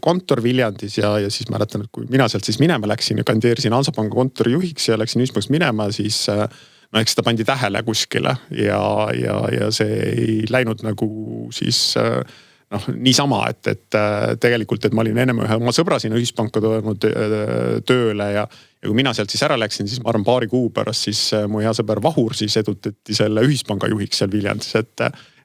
kontor Viljandis ja siis mäletan, et kui mina sealt siis minema läksin ja kandideerisin Hansapanga kontori juhiks ja läksin ühispangast minema, siis no eks seda pandi tähele kuskile ja see ei läinud nagu siis noh, niisama, et tegelikult, et ma olin ennem ühe oma sõbra sinna ühispanka toonud tööle ja kui mina sealt siis ära läksin, siis ma arvan paari kuu pärast siis mu hea sõber Vahur siis edutati selle ühispanga juhiks seal Viljandis,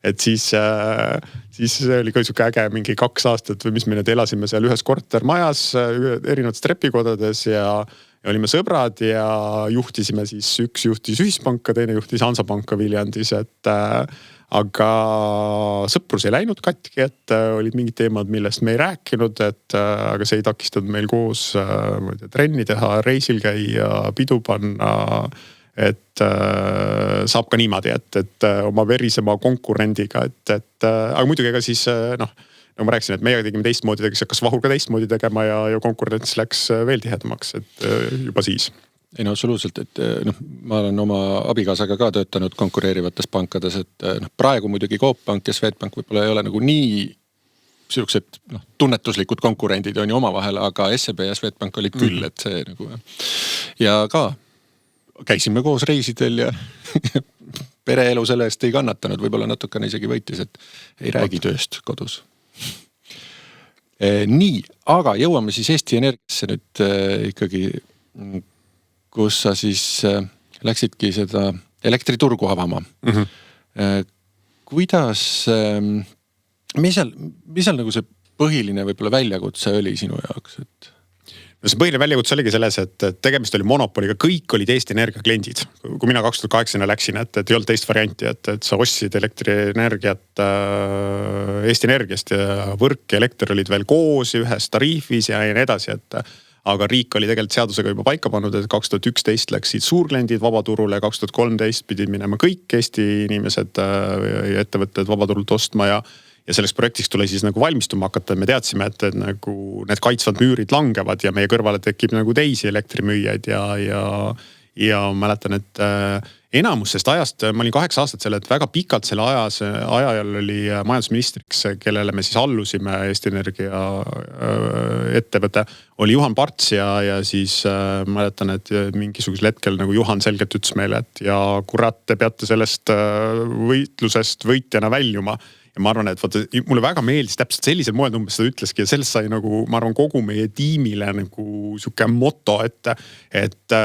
et siis oli ka sihuke äge mingi 2 aastat või mis me nüüd elasime seal ühes kortermajas erinevates trepikodades ja olime sõbrad ja juhtisime siis, üks juhtis Ühispanka, teine juhtis Hansapanka Viljandis, et aga sõprus ei läinud katki, et olid mingid teemad, millest me ei rääkinud, et aga see ei takistanud meil koos trenni teha, reisil käia, pidu panna. Et saab ka niimoodi, et oma verisema konkurendiga, et aga muidugi ega siis noh, nagu ma rääkisin, et meie tegime teistmoodi, hakkas Vahur ka teistmoodi tegema ja konkurents läks veel tihedamaks, et juba siis. Ei no absoluutselt, et noh, ma olen oma abikaasaga ka töötanud konkureerivates pankades, et noh, praegu muidugi Coop Pank ja Swedbank võib-olla ei ole nagu nii siuksed tunnetuslikud konkurendid on ju omavahel, aga SEB ja Swedbank olid küll, et see nagu ja ka käisime koos reisidel ja pereelu selle eest ei kannatanud, võib-olla natukene isegi võitis, et ei räägi tööst kodus. Nii, aga jõuame siis Eesti Energiasse nüüd ikkagi, kus sa siis läksidki seda elektriturgu avama. Kuidas, mis seal nagu see põhiline võib-olla väljakutse oli sinu jaoks, et no see põhiline väljakutse oligi selles, et tegemist oli monopoliga, kõik olid Eesti Energia kliendid. Kui mina 2008 läksin, et ei olnud teist varianti, et sa ostsid elektrienergiat Eesti Energiast ja võrk ja elekter olid veel koos ühes tariifis ja nii edasi, et aga riik oli tegelikult seadusega juba paika pannud, et 2011 läksid suurkliendid vabaturule, 2013 pidid minema kõik Eesti inimesed ja ettevõtted vabaturult ostma ja selleks projektiks tuli siis nagu valmistuma hakata. Me teadsime, et nagu need kaitsvad müürid langevad ja meie kõrvale tekib nagu teisi elektrimüüjaid ja mäletan, et enamus sest ajast, ma olin 8 aastat selle, et väga pikalt selle ajal oli majandusministriks, kellele me siis allusime Eesti Energia ettevõte, oli Juhan Parts ja siis mäletan, et mingisugusel hetkel nagu Juhan selgelt ütles meile, et ja kurat, te peate sellest võitlusest võitjana väljuma. Ja ma arvan, et vaata, mulle väga meeldis täpselt sellisel moel umbes seda ütleski ja sellest sai nagu, ma arvan, kogu meie tiimile nagu sihuke motto, et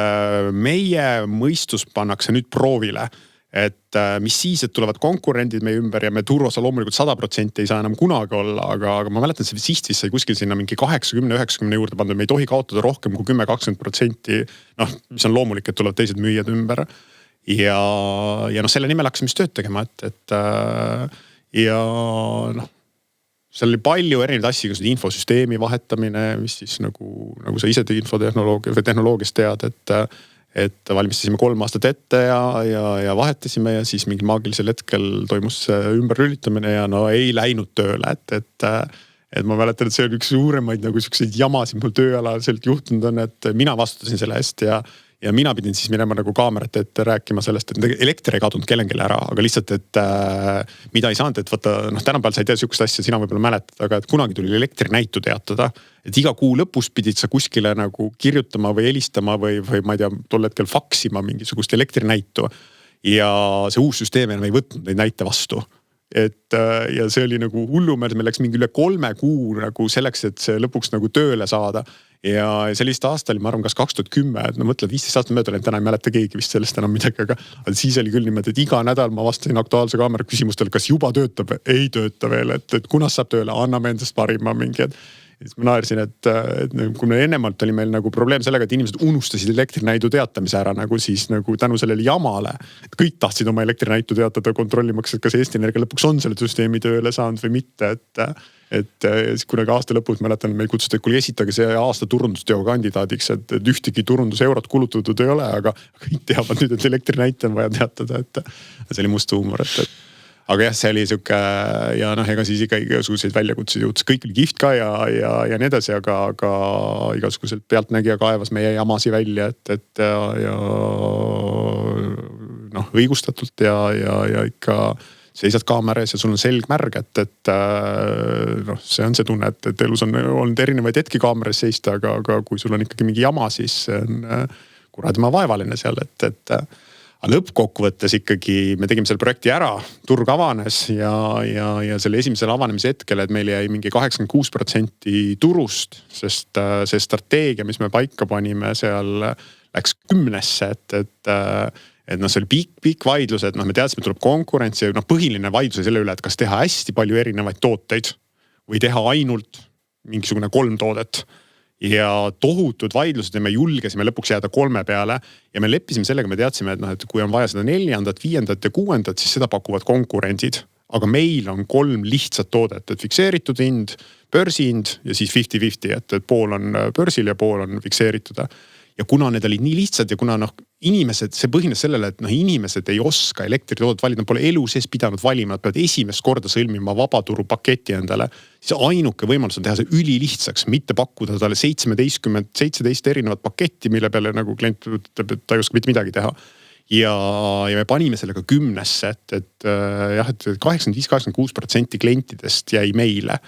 meie mõistus pannakse nüüd proovile. Et mis siis, et tulevad konkurendid meie ümber ja me turuosa loomulikult 100% ei saa enam kunagi olla, aga ma mäletan, see siht sai kuskil sinna mingi 80-90 juurde pandud, me ei tohi kaotada rohkem kui 10-20%, noh, mis on loomulik, et tulevad teised müüjad ümber. Ja selle nimel hakkasime tööd tegema, et ja noh, seal oli palju erinevaid asju, kus infosüsteemi vahetamine, mis siis nagu sa ise infotehnoloogia või tehnoloogiast tead, et valmistasime 3 aastat ette ja vahetasime ja siis mingi maagilisel hetkel toimus ümberlülitamine ja no ei läinud tööle, et ma mäletan, et see on üks suuremaid nagu selliseid jamasid mul tööalaselt juhtunud on, et mina vastutasin selle eest ja mina pidin siis minema nagu kaamerate ette rääkima sellest, et elekter ei kadunud kellelgi ära, aga lihtsalt, et mida ei saanud, et vaata, noh, tänapäeval sa ei tea sihukest asja, sina võib-olla mäletad, aga et kunagi tuli elektrinäitu teatada, et iga kuu lõpus pidid sa kuskile nagu kirjutama või helistama või ma ei tea, tol hetkel faksima mingisugust elektrinäitu ja see uus süsteem enam ei võtnud neid näite vastu. Ja see oli nagu hullumeelne, meil läks mingi üle 3 kuu nagu selleks, et see lõpuks nagu tööle saada. Ja sellist aasta oli, ma arvan, kas 2010, et no mõtled 15 aastat mööda, täna ei mäleta keegi vist sellest enam midagi, aga siis oli küll niimoodi, et iga nädal ma vastasin Aktuaalse Kaamera küsimustele, kas juba töötab, ei tööta veel, et kunas saab tööle, anname endast parima mingi, ja siis ma naersin, et kui me ennemalt oli meil nagu probleem sellega, et inimesed unustasid elektrinäidu teatamise ära nagu siis nagu tänu sellele jamale. Et kõik tahtsid oma elektrinäitu teatada kontrollimaks, et kas Eesti Energia lõpuks on selle süsteemi tööle saanud või mitte, et kunagi aasta lõpus mäletan, meil kutsuti, et kui esitage see aasta turundusteo kandidaadiks, et ühtegi turunduseurot kulutatud ei ole, aga kõik teavad nüüd, et elektrinäite on vaja teatada, et see oli must huumor, aga jah, see oli sihuke ja noh, ega siis ikka igasuguseid väljakutseid jõudis, kõik oli kihvt ka ja nii edasi, aga igasuguselt pealtnägija kaevas meie jamasi välja, et ja noh, õigustatult ja ikka seisad kaamera ees ja sul on selg märg, et noh, see on see tunne, et elus on olnud erinevaid hetki kaameras seista, aga kui sul on ikkagi mingi jama, siis see on kuradima vaevaline seal, et lõppkokkuvõttes ikkagi me tegime selle projekti ära, turg avanes ja selle esimesel avanemise hetkel, et meil jäi mingi 86% turust, sest see strateegia, mis me paika panime seal läks 10-sse, et noh, see oli pikk vaidlus, et noh, me teadsime, tuleb konkurents ja noh, põhiline vaidlus selle üle, et kas teha hästi palju erinevaid tooteid või teha ainult mingisugune 3 toodet. Ja tohutud vaidlused ja me julgesime lõpuks jääda 3 peale ja me leppisime sellega, me teadsime, et noh, et kui on vaja seda 4., 5. ja 6., siis seda pakuvad konkurendid. Aga meil on 3 lihtsat toodet, et fikseeritud hind, börsihind ja siis 50-50, et pool on börsil ja pool on fikseeritud. Ja kuna need olid nii lihtsad ja kuna noh, inimesed, see põhines sellele, et noh, inimesed ei oska elektritoodet valida, nad pole elu sees pidanud valima, nad peavad esimest korda sõlmima vabaturu paketi endale. Siis ainuke võimalus on teha see ülilihtsaks, mitte pakkuda talle 17 erinevat paketti, mille peale nagu klient ütleb, et ta ei oska mitte midagi teha. Ja me panime sellega 10-sse, et 85-86% klientidest jäi meile.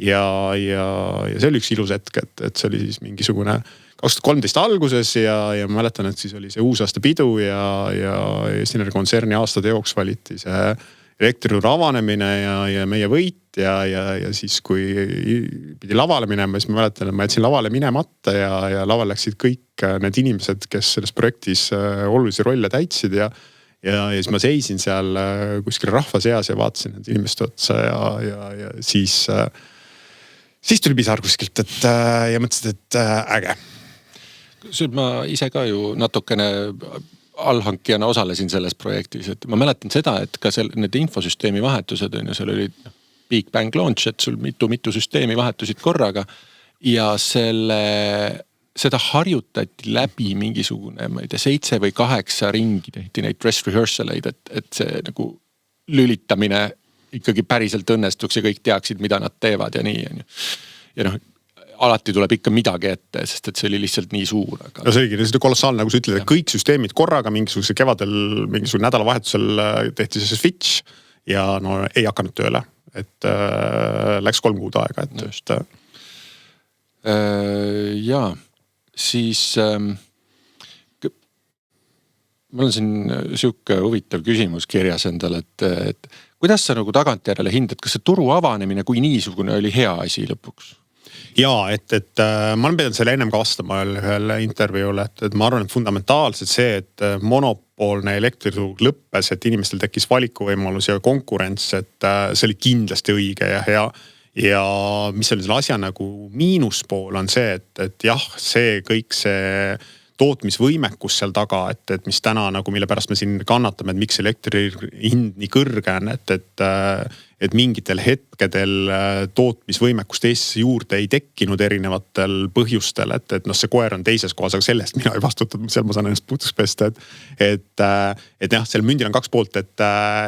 Ja see oli üks ilus hetk, et see oli siis mingisugune 2013 alguses ja ma mäletan, et siis oli see uusaasta pidu ja Eesti Energia kontserni aastate jooks valiti see elektrituru avanemine ja meie võit ja siis kui pidi lavale minema, siis ma mäletan, et ma jätsin lavale minemata ja laval läksid kõik need inimesed, kes selles projektis olulisi rolle täitsid ja siis ma seisin seal kuskil rahva seas ja vaatasin need inimeste otsa ja siis tuli pisar kuskilt, ja mõtlesin, et äge. Ma ise ka ju natukene allhankijana osalesin selles projektis, et ma mäletan seda, et ka need infosüsteemi vahetused on ja seal oli Big Bang Launch, et sul mitu süsteemi vahetusid korraga ja seda harjutati läbi mingisugune, ma ei tea, 7 või 8 ringi tehti neid dress rehearsaleid, et see nagu lülitamine ikkagi päriselt õnnestuks ja kõik teaksid, mida nad teevad ja nii. Ja noh, alati tuleb ikka midagi ette, sest et see oli lihtsalt nii suur. Aga... No see oligi kolossaalne, nagu sa ütled, et kõik süsteemid korraga mingisuguse kevadel, mingisugune nädalavahetusel tehti see switch ja no ei hakanud tööle. Et läks 3 kuud aega, et just. Jaa, siis mul on siin siuke huvitav küsimus kirjas endale, et kuidas sa nagu tagantjärele hindad, kas see turu avanemine kui niisugune oli hea asi lõpuks? Jaa, et ma olen pidanud selle ennem ka vastama ühel intervjuule, et ma arvan, et fundamentaalselt see, et monopoolne elektriturg lõppes, et inimestel tekkis valikuvõimalus ja konkurents, et see oli kindlasti õige ja hea. Ja mis oli selle asja nagu miinuspool on see, et jah, see kõik see tootmisvõimekus seal taga, et mis täna nagu, mille pärast me siin kannatame, et miks elektri hind nii kõrge on, et mingitel hetkedel tootmisvõimekust Eestis juurde ei tekkinud erinevatel põhjustel, et noh, see koer on teises kohas, aga sellest mina ei vastutud, seal ma saan ennast putuks pesta, et jah, seal mündil on 2 poolt, et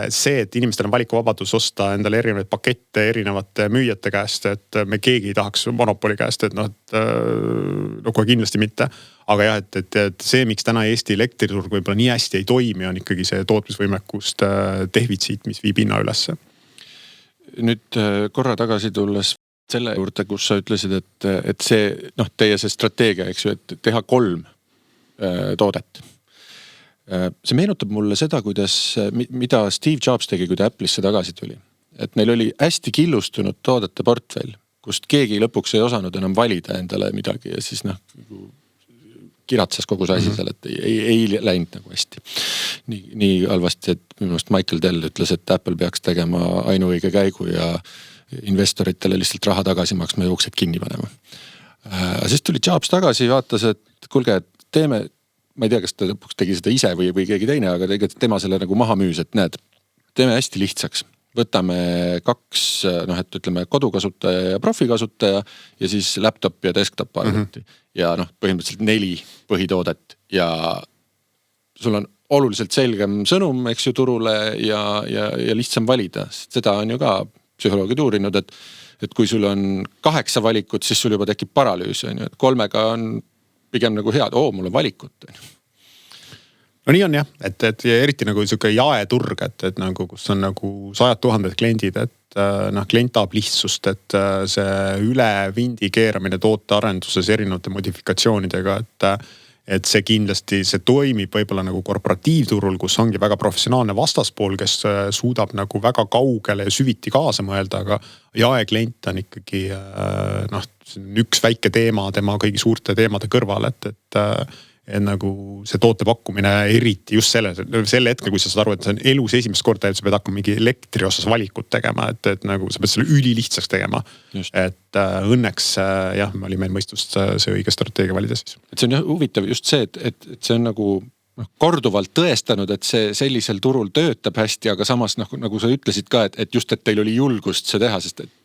see, et inimestel on valikuvabadus osta endale erinevaid pakette erinevate müüjate käest, et me keegi ei tahaks monopoli käest, et noh, kohe kindlasti mitte. Aga jah, et see, miks täna Eesti elektriturg võib-olla nii hästi ei toimi, on ikkagi see tootmisvõimekust defitsiit, mis viib hinna ülesse. Nüüd korra tagasi tulles selle juurde, kus sa ütlesid, et see, noh, teie see strateegia, eks ju, et teha 3 toodet. See meenutab mulle seda, mida Steve Jobs tegi, kui ta Apple'isse tagasi tuli. Et neil oli hästi killustunud toodete portfell, kust keegi lõpuks ei osanud enam valida endale midagi ja siis noh, kiratsas kogu see asi seal, et ei läinud nagu hästi. Nii halvasti, et minu meelest Michael Dell ütles, et Apple peaks tegema ainuõige käigu ja investoritele lihtsalt raha tagasi maksma ja uksed kinni panema. Siis tuli Jobs tagasi, vaatas, et kuulge, et teeme, ma ei tea, kas ta lõpuks tegi seda ise või keegi teine, aga tegelikult tema selle nagu maha müüs, et näed, teeme hästi lihtsaks. Võtame 2, noh, et ütleme kodukasutaja ja profikasutaja ja siis laptop ja desktop arvuti. Ja noh, põhimõtteliselt 4 põhitoodet ja sul on oluliselt selgem sõnum, eks ju, turule ja lihtsam valida. Seda on ju ka psühholoogid uurinud, et kui sul on 8 valikut, siis sul juba tekib paralüüs, et 3-ga on pigem nagu head, mul on valikut. No nii on jah, et eriti nagu siuke jaeturg, et nagu, kus on nagu 100 000 kliendid, et noh, klient tahab lihtsust, et see üle vindi keeramine tootearenduses erinevate modifikatsioonidega, et see kindlasti, see toimib võib-olla nagu korporatiivturul, kus ongi väga professionaalne vastaspool, kes suudab nagu väga kaugele ja süviti kaasa mõelda, aga jaeklient on ikkagi noh, üks väike teema tema kõigi suurte teemade kõrval, et nagu see toote pakkumine eriti just selle hetkel, kui sa saad aru, et see on elus esimest korda, et sa pead hakkama mingi elektri osas valikut tegema, et nagu sa pead selle ülilihtsaks tegema. Just. Et õnneks jah, oli meil mõistust see õige strateegia valida siis. Et see on huvitav just see, et see on nagu korduvalt tõestanud, et see sellisel turul töötab hästi, aga samas nagu sa ütlesid ka, et just, et teil oli julgust see teha, sest et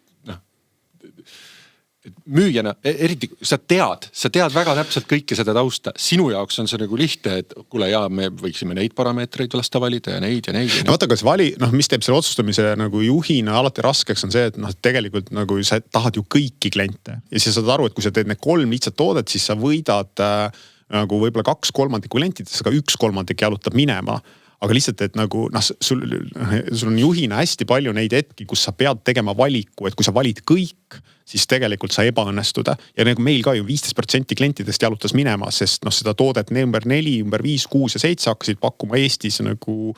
müüjana, eriti sa tead väga täpselt kõike seda tausta. Sinu jaoks on see nagu lihtne, et kuule me võiksime neid parameetreid lasta valida ja neid. No vaata, kas mis teeb selle otsustamise nagu juhina alati raskeks on see, et tegelikult nagu sa tahad ju kõiki kliente. Ja siis saad aru, et kui sa teed need 3 lihtsat toodet, siis sa võidad nagu võib-olla 2/3 klientidest, aga 1/3 jalutab minema. Aga lihtsalt, et nagu sul on juhina hästi palju neid hetki, kus sa pead tegema valiku, et kui sa valid kõik, siis tegelikult sa ebaõnnestuda. Ja nagu meil ka ju 15% klientidest jalutas minema, sest seda toodet number 4, number 5, 6 ja 7 hakkasid pakkuma Eestis nagu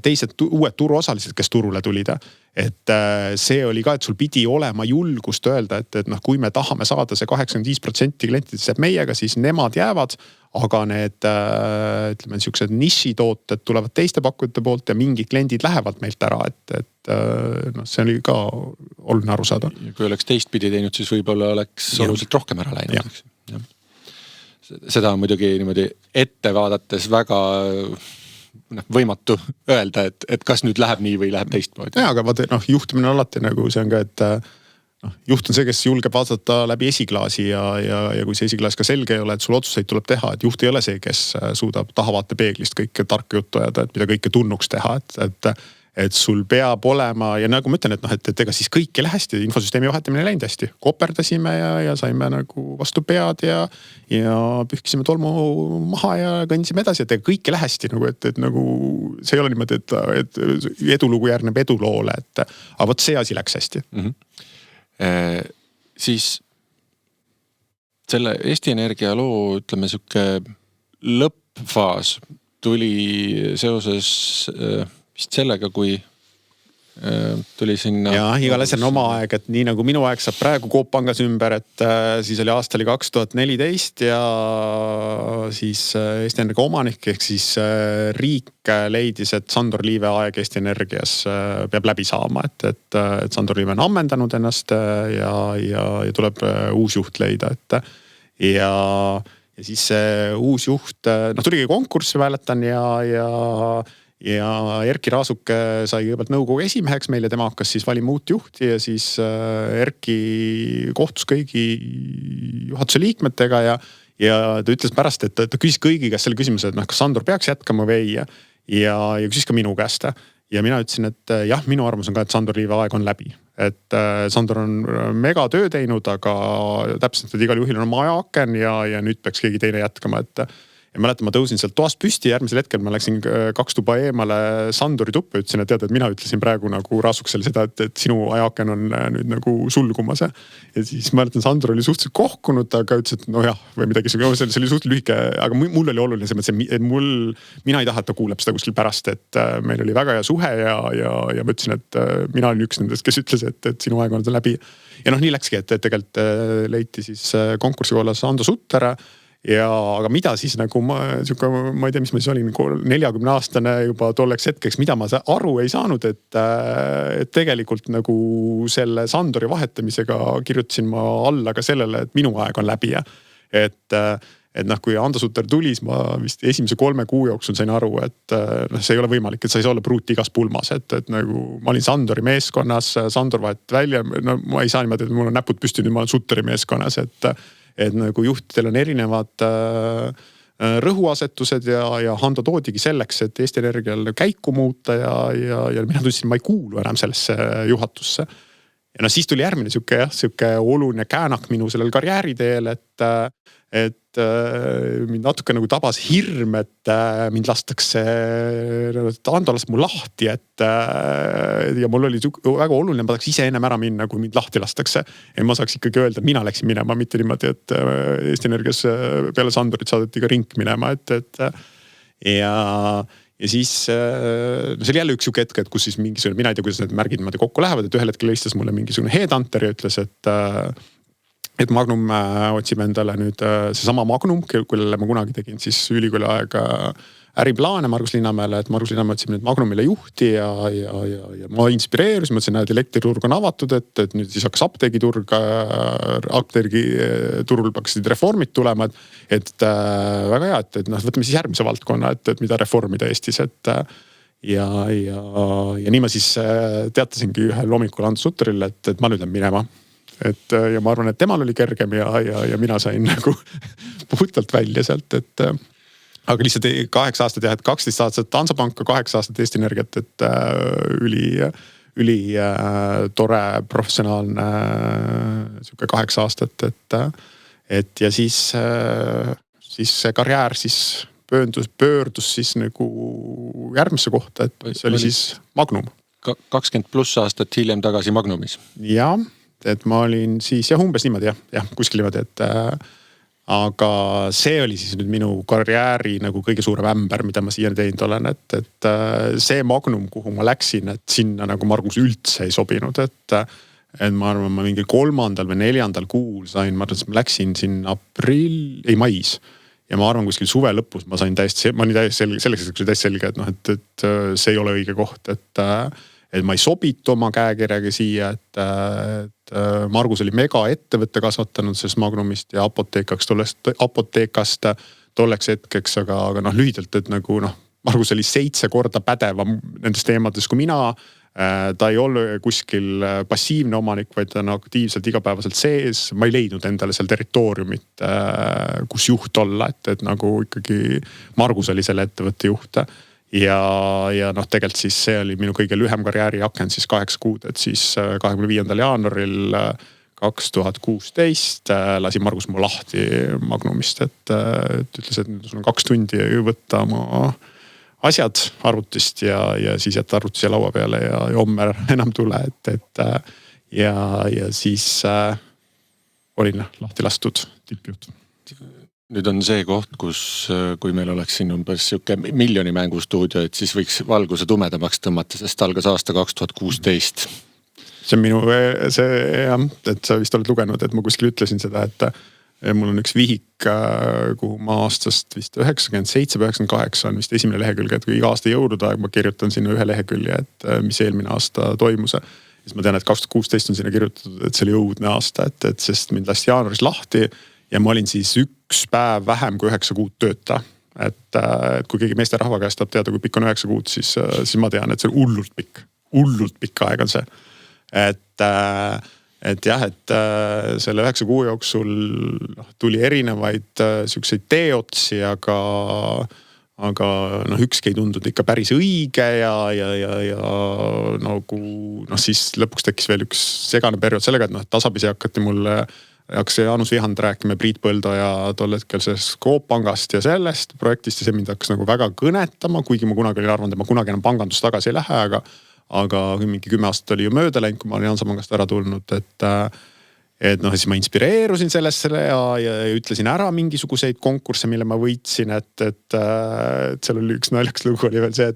teised uued turuosalised, kes turule tulid. Et see oli ka, et sul pidi olema julgust öelda, et kui me tahame saada see 85% klientidest jääb meiega, siis nemad jäävad. Aga need, ütleme, niisugused nišitooted tulevad teiste pakkujate poolt ja mingid kliendid lähevad meilt ära, et see oli ka oluline aru saada. Ja kui oleks teistpidi teinud, siis võib-olla oleks oluliselt rohkem ära läinud. Ja. Seda on muidugi niimoodi ette vaadates väga võimatu öelda, et kas nüüd läheb nii või läheb teistmoodi. Ja, aga vaata, juhtumine alati nagu see on ka, et juht on see, kes julgeb vaadata läbi esiklaasi ja kui see esiklaas ka selge ei ole, et sul otsuseid tuleb teha, et juht ei ole see, kes suudab tahavaatepeeglist kõike tarka juttu ajada, et mida kõike tunnuks teha, et sul peab olema ja nagu ma ütlen, et ega siis kõik ei lähe hästi, infosüsteemi vahetamine läinud hästi. Koperdasime ja saime nagu vastu pead ja pühkisime tolmu maha ja kõndisime edasi, et ega kõik ei lähe hästi nagu, et nagu see ei ole niimoodi, et edulugu järgneb eduloole, aga võt see asi läks hästi. Siis selle Eesti Energia loo, ütleme, siuke lõppfaas tuli seoses vist sellega, kui tuli sinna. Ja igale see on oma aeg, et nii nagu minu aeg saab praegu Coop Pangas ümber, et siis oli aasta 2014 ja siis Eesti Energia omanik ehk siis riik leidis, et Sandor Liive aeg Eesti Energias peab läbi saama, et Sandor Liive on ammendanud ennast ja tuleb uus juht leida, ja siis see uus juht, tuligi konkurssi mäletan ja Erki Raasuke sai kõigepealt nõukogu esimeheks meil ja tema hakkas siis valima uut juhti ja siis Erki kohtus kõigi juhatuse liikmetega ja ta ütles pärast, et ta küsis kõigi käest selle küsimuse, et kas Sandor peaks jätkama või ei ja küsis ka minu käest. Ja mina ütlesin, et jah, minu arvamus on ka, et Sandor Liive aeg on läbi. Et Sandor on mega töö teinud, aga täpselt, et igal juhil on oma ajaaken ja nüüd peaks keegi teine jätkama, ja mäletan, ma tõusin sealt toast püsti, järgmisel hetkel ma läksin 2 tuba eemale Sandori tuppa ja ütlesin, et tead, et mina ütlesin praegu nagu Raasuksele seda, et sinu ajaaken on nüüd nagu sulgumas. Ja siis mäletan, Sandor oli suhteliselt kohkunud, aga ütles, et nojah, või midagi, see oli suhteliselt lühike, aga mul oli oluline see, et mina ei taha, et ta kuuleb seda kuskil pärast, et meil oli väga hea suhe ja ma ütlesin, et mina olin üks nendest, kes ütles, et sinu aeg on läbi. Ja nii läkski, et tegelikult leiti siis konkursi korras Ando Sutter. Aga mida siis nagu ma ei tea, mis ma siis olin 40-aastane juba tolleks hetkeks, mida ma aru ei saanud, et tegelikult nagu selle Sandori vahetamisega kirjutasin ma alla ka sellele, et minu aeg on läbi. Et kui Ando Sutter tuli, siis ma vist esimese 3 kuu jooksul sain aru, et see ei ole võimalik, et sa ei saa olla pruut igas pulmas, et nagu ma olin Sandori meeskonnas, Sandor vahet välja, ma ei saa niimoodi, et mul on näpud püsti, nüüd ma olen Sutteri meeskonnas, et nagu juhtidel on erinevad rõhuasetused ja Hando toodigi selleks, et Eesti Energial käiku muuta ja mina tundsin, ma ei kuulu enam sellesse juhatusse. Ja siis tuli järgmine siuke oluline käänak minu sellel karjääriteel, et mind natuke nagu tabas hirm, et mind lastakse, Ando las mu lahti, ja mul oli väga oluline, ma tahaks ise ennem ära minna, kui mind lahti lastakse. Ja ma saaks ikkagi öelda, et mina läksin minema, mitte niimoodi, et Eesti Energias peale Sandorit saadeti ka rink minema, ja siis see oli jälle üks siuke hetk, et kus siis mingisugune, mina ei tea, kuidas need märgid kokku lähevad, et ühel hetkel helistas mulle mingisugune headhunter ja ütles, et Magnum otsib endale nüüd seesama Magnum, kellele ma kunagi tegin siis ülikooli aega äriplaane Margus Linnamäele, et Margus Linnamäe otsib nüüd Magnumile juhti ja ma inspireerusin, mõtlesin, et elektriturg on avatud, et nüüd siis hakkas apteegiturul hakkasid reformid tulema, et väga hea, et noh, võtame siis järgmise valdkonna, et mida reformida Eestis, et ja nii ma siis teatasingi ühel hommikul Ando Sutterile, et ma nüüd lähen minema. Ja ma arvan, et temal oli kergem ja mina sain nagu puhtalt välja sealt, et aga lihtsalt 8 aastat jah, et 12 aastat Hansapanka, 8 aastat Eesti Energiat, et üli tore professionaalne sihuke 8 aastat, et ja siis see karjäär siis pöördus siis nagu järgmisse kohta, et see oli siis Magnum. 20+ aastat hiljem tagasi Magnumis. Ja, et ma olin siis jah, umbes niimoodi jah, kuskil niimoodi, et aga see oli siis nüüd minu karjääri nagu kõige suurem ämber, mida ma siiani teinud olen, et see Magnum, kuhu ma läksin, et sinna nagu Margus üldse ei sobinud, et ma arvan, ma mingi 3. või 4. kuul sain, ma arvan, et ma läksin siin mais. Ja ma arvan, kuskil suve lõpus ma olin täiesti selge, et noh, et see ei ole õige koht, et ma ei sobitu oma käekirjaga siia, et Margus oli mega ettevõtte kasvatanud sellest Magnumist ja apoteekast tolleks hetkeks, aga noh, lühidalt, et nagu noh, Margus oli 7 korda pädevam nendes teemades kui mina. Ta ei ole kuskil passiivne omanik, vaid ta on aktiivselt igapäevaselt sees. Ma ei leidnud endale seal territooriumit, kus juht olla, et nagu ikkagi Margus oli selle ettevõtte juht. Ja noh, tegelikult siis see oli minu kõige lühem karjääri aken siis 8 kuud, et siis 25. jaanuaril 2016 lasi Margus mu lahti Magnumist, et ütles, et sul on 2 tundi võtta oma asjad arvutist ja siis jätta arvutise laua peale ja homme enam tule, ja siis olin lahti lastud tippjuht. Nüüd on see koht, kus kui meil oleks siin umbes siuke miljoni mängustuudio, et siis võiks valguse tumedamaks tõmmata, sest algas aasta 2016. See on minu, jah, et sa vist oled lugenud, et ma kuskil ütlesin seda, et mul on üks vihik, kuhu ma aastast vist 97-98 on vist esimene lehekülg, et kui iga aasta jõulude aeg ma kirjutan sinna ühe lehekülje, et mis eelmine aasta toimus. Siis ma tean, et 2016 on sinna kirjutatud, et see oli õudne aasta, et sest mind lasti jaanuaris lahti ja ma olin siis 1 päev vähem kui 9 kuud tööta. Et kui keegi meesterahva käest tahab teada, kui pikk on 9 kuud, siis ma tean, et see on hullult pikk aeg on see. Et jah, et selle 9 kuu jooksul tuli erinevaid siukseid teeotsi, aga noh, ükski ei tundunud ikka päris õige ja nagu noh, siis lõpuks tekkis veel üks segane periood sellega, et noh, tasapisi hakkas Jaanus Vihand rääkima Priit Põldo ja tol hetkel sellest Coop Pangast ja sellest projektist ja see mind hakkas nagu väga kõnetama, kuigi ma kunagi olin arvanud, et ma kunagi enam pangandust tagasi ei lähe, aga mingi 10 aastat oli ju mööda läinud, kui ma olin Hansapangast ära tulnud, et noh, siis ma inspireerusin sellele ja ütlesin ära mingisuguseid konkursse, mille ma võitsin, et seal oli üks naljakas lugu oli veel see,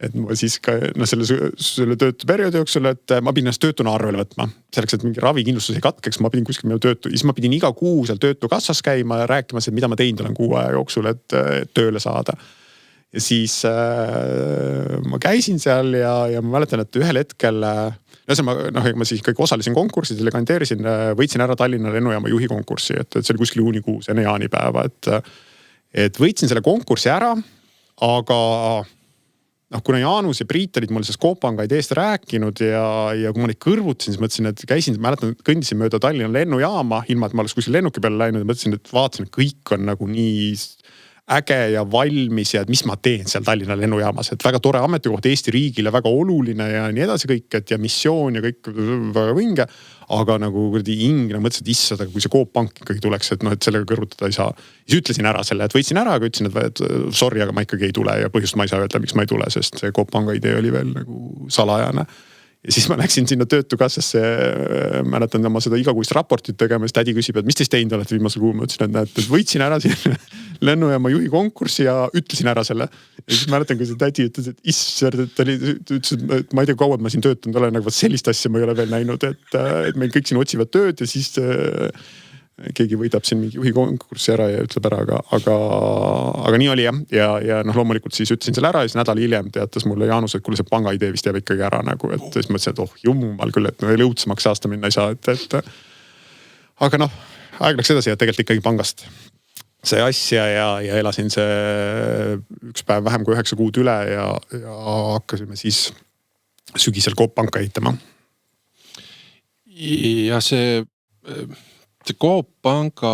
et ma siis ka no selle töötuperioodi jooksul, et ma pidin ennast töötuna arvele võtma. Selleks, et mingi ravikindlustus ei katkeks, ma pidin kuskil minu siis ma pidin iga kuu seal töötukassas käima ja rääkima, et mida ma teinud olen 6 aja jooksul, et tööle saada. Ja siis ma käisin seal ja ma mäletan, et ühel hetkel ma siis kõik osalesin konkurssidele, kandideerisin, võitsin ära Tallinna lennujaama juhi konkurssi, et see oli kuskil juunikuus enne jaanipäeva, et võitsin selle konkurssi ära, aga noh, kuna Jaanus ja Priit olid mulle sellest Coop Panga ideest rääkinud ja kui ma neid kõrvutasin, siis mõtlesin, et mäletan, et kõndisin mööda Tallinna lennujaama, ilma et ma oleks kuskil lennuki peale läinud ja mõtlesin, et vaatasin, et kõik on nagu nii äge ja valmis ja et mis ma teen seal Tallinna lennujaamas, et väga tore ametikoht Eesti riigile, väga oluline ja nii edasi kõik, et ja missioon ja kõik väga vinge, aga nagu ingna mõtlesin, et issada, kui see Coop Pank ikkagi tuleks, et noh, et sellega kõrvutada ei saa. Siis ütlesin ära selle, et võitsin ära, aga ütlesin, et sorry, aga ma ikkagi ei tule ja põhjust ma ei saa öelda, miks ma ei tule, sest see Coop Panga idee oli veel nagu salajane. Ja siis ma läksin sinna töötukassasse, mäletan oma seda igakuist raportit tegema, siis tädi küsib, et mis teist teinud olete viimasel kuul, ma ütlesin, et võitsin ära siin lennujaama juhi konkurssi ja ütlesin ära selle. Ja siis mäletan, kui see tädi ütles, et issand, ütles, et ma ei tea, kauad ma siin töötanud olen, aga sellist asja ma ei ole veel näinud, et meil kõik siin otsivad tööd ja siis keegi võidab siin mingi juhi konkurssi ära ja ütleb ära, aga nii oli jah. Ja noh, loomulikult siis ütlesin selle ära ja siis nädal hiljem teatas mulle Jaanus, et kuule see panga idee vist jääb ikkagi ära nagu, et siis mõtlesin, et jumal küll, et veel õudsemaks aasta minna ei saa, et aga noh, aeg läks edasi ja tegelikult ikkagi pangast see asja ja elasin see üks päev vähem kui 9 kuud üle ja hakkasime siis sügisel Coop Panka ehitama. Ja see Coop Panga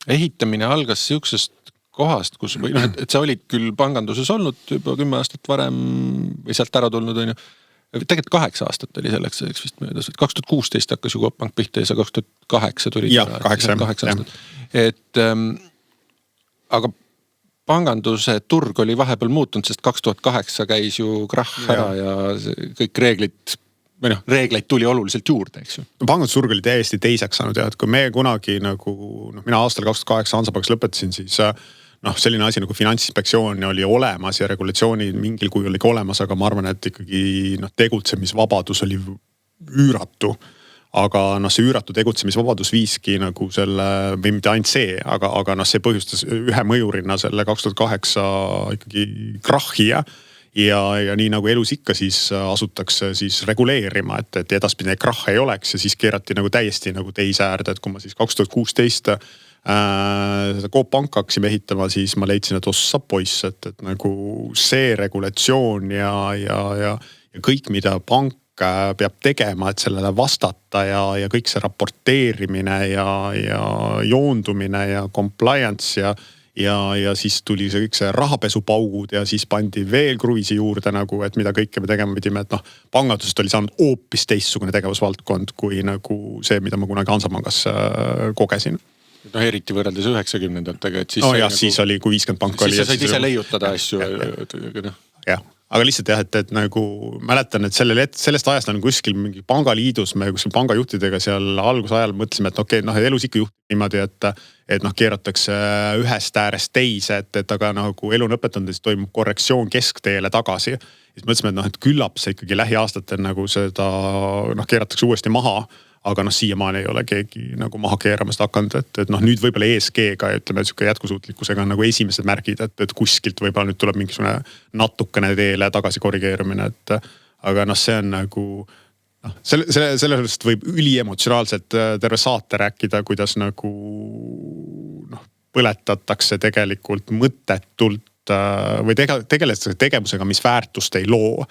ehitamine algas siuksest kohast, kus või noh, et sa olid küll panganduses olnud juba 10 aastat varem või sealt ära tulnud, on ju. Tegelikult 8 aastat oli selleks vist möödas. 2016 hakkas ju Coop Pank pihta ja sa 2008 tuli. Ja, 8 aastat. Et, aga panganduse turg oli vahepeal muutunud, sest 2008 käis ju krahh ära ja kõik reegleid tuli oluliselt juurde, eks ju. Pangandusturg oli täiesti teiseks saanud ja et kui me kunagi nagu, mina aastal 2008 Hansapangas lõpetasin, siis selline asi nagu Finantsinspektsioon oli olemas ja regulatsioonid mingil kujul oli olemas, aga ma arvan, et ikkagi tegutsemisvabadus oli üüratu. Aga see üüratu tegutsemisvabadus viiski nagu selle, või mitte ainult see, aga see põhjustas ühe mõjurina selle 2008 ikkagi krahhi ja nii nagu elus ikka siis asutakse siis reguleerima, et edaspidi krahhe ei oleks ja siis keerati nagu täiesti nagu teise äärde, et kui ma siis 2016 seda Coop Panka hakkasime ehitama, siis ma leidsin, et ossa poiss, et nagu see regulatsioon ja kõik, mida pank peab tegema, et sellele vastata ja kõik see raporteerimine ja joondumine ja compliance ja siis tuli see kõik see rahapesupaugud ja siis pandi veel kruvisi juurde nagu, et mida kõike me tegema pidime, et pangandusest oli saanud hoopis teistsugune tegevusvaldkond kui nagu see, mida ma kunagi Hansapangas kogesin. Eriti võrreldes 90-ndatega, et siis siis oli, kui 50 panka oli. Siis sa said ise leiutada asju. Jah, aga lihtsalt jah, et nagu mäletan, et sellest ajast on kuskil mingi pangaliidus, me kuskil pangajuhtidega seal algusajal mõtlesime, et okei, elus ikka juhtub niimoodi, et keeratakse ühest äärest teise, et aga nagu elu on õpetanud, siis toimub korrektsioon keskteele tagasi. Siis mõtlesime, et küllap see ikkagi lähiaastatel nagu seda keeratakse uuesti maha. Aga siiamaani ei ole keegi nagu maha keeramast hakanud, et nüüd võib-olla ESG-ga ja ütleme jätkusuutlikkusega on nagu esimesed märgid, et kuskilt võib-olla nüüd tuleb mingisugune natukene teele tagasi korrigeerumine, aga see on nagu sellest võib üliemotsionaalselt terve saate rääkida, kuidas nagu põletatakse tegelikult mõttetult või tegeletakse tegevusega, mis väärtust ei loo.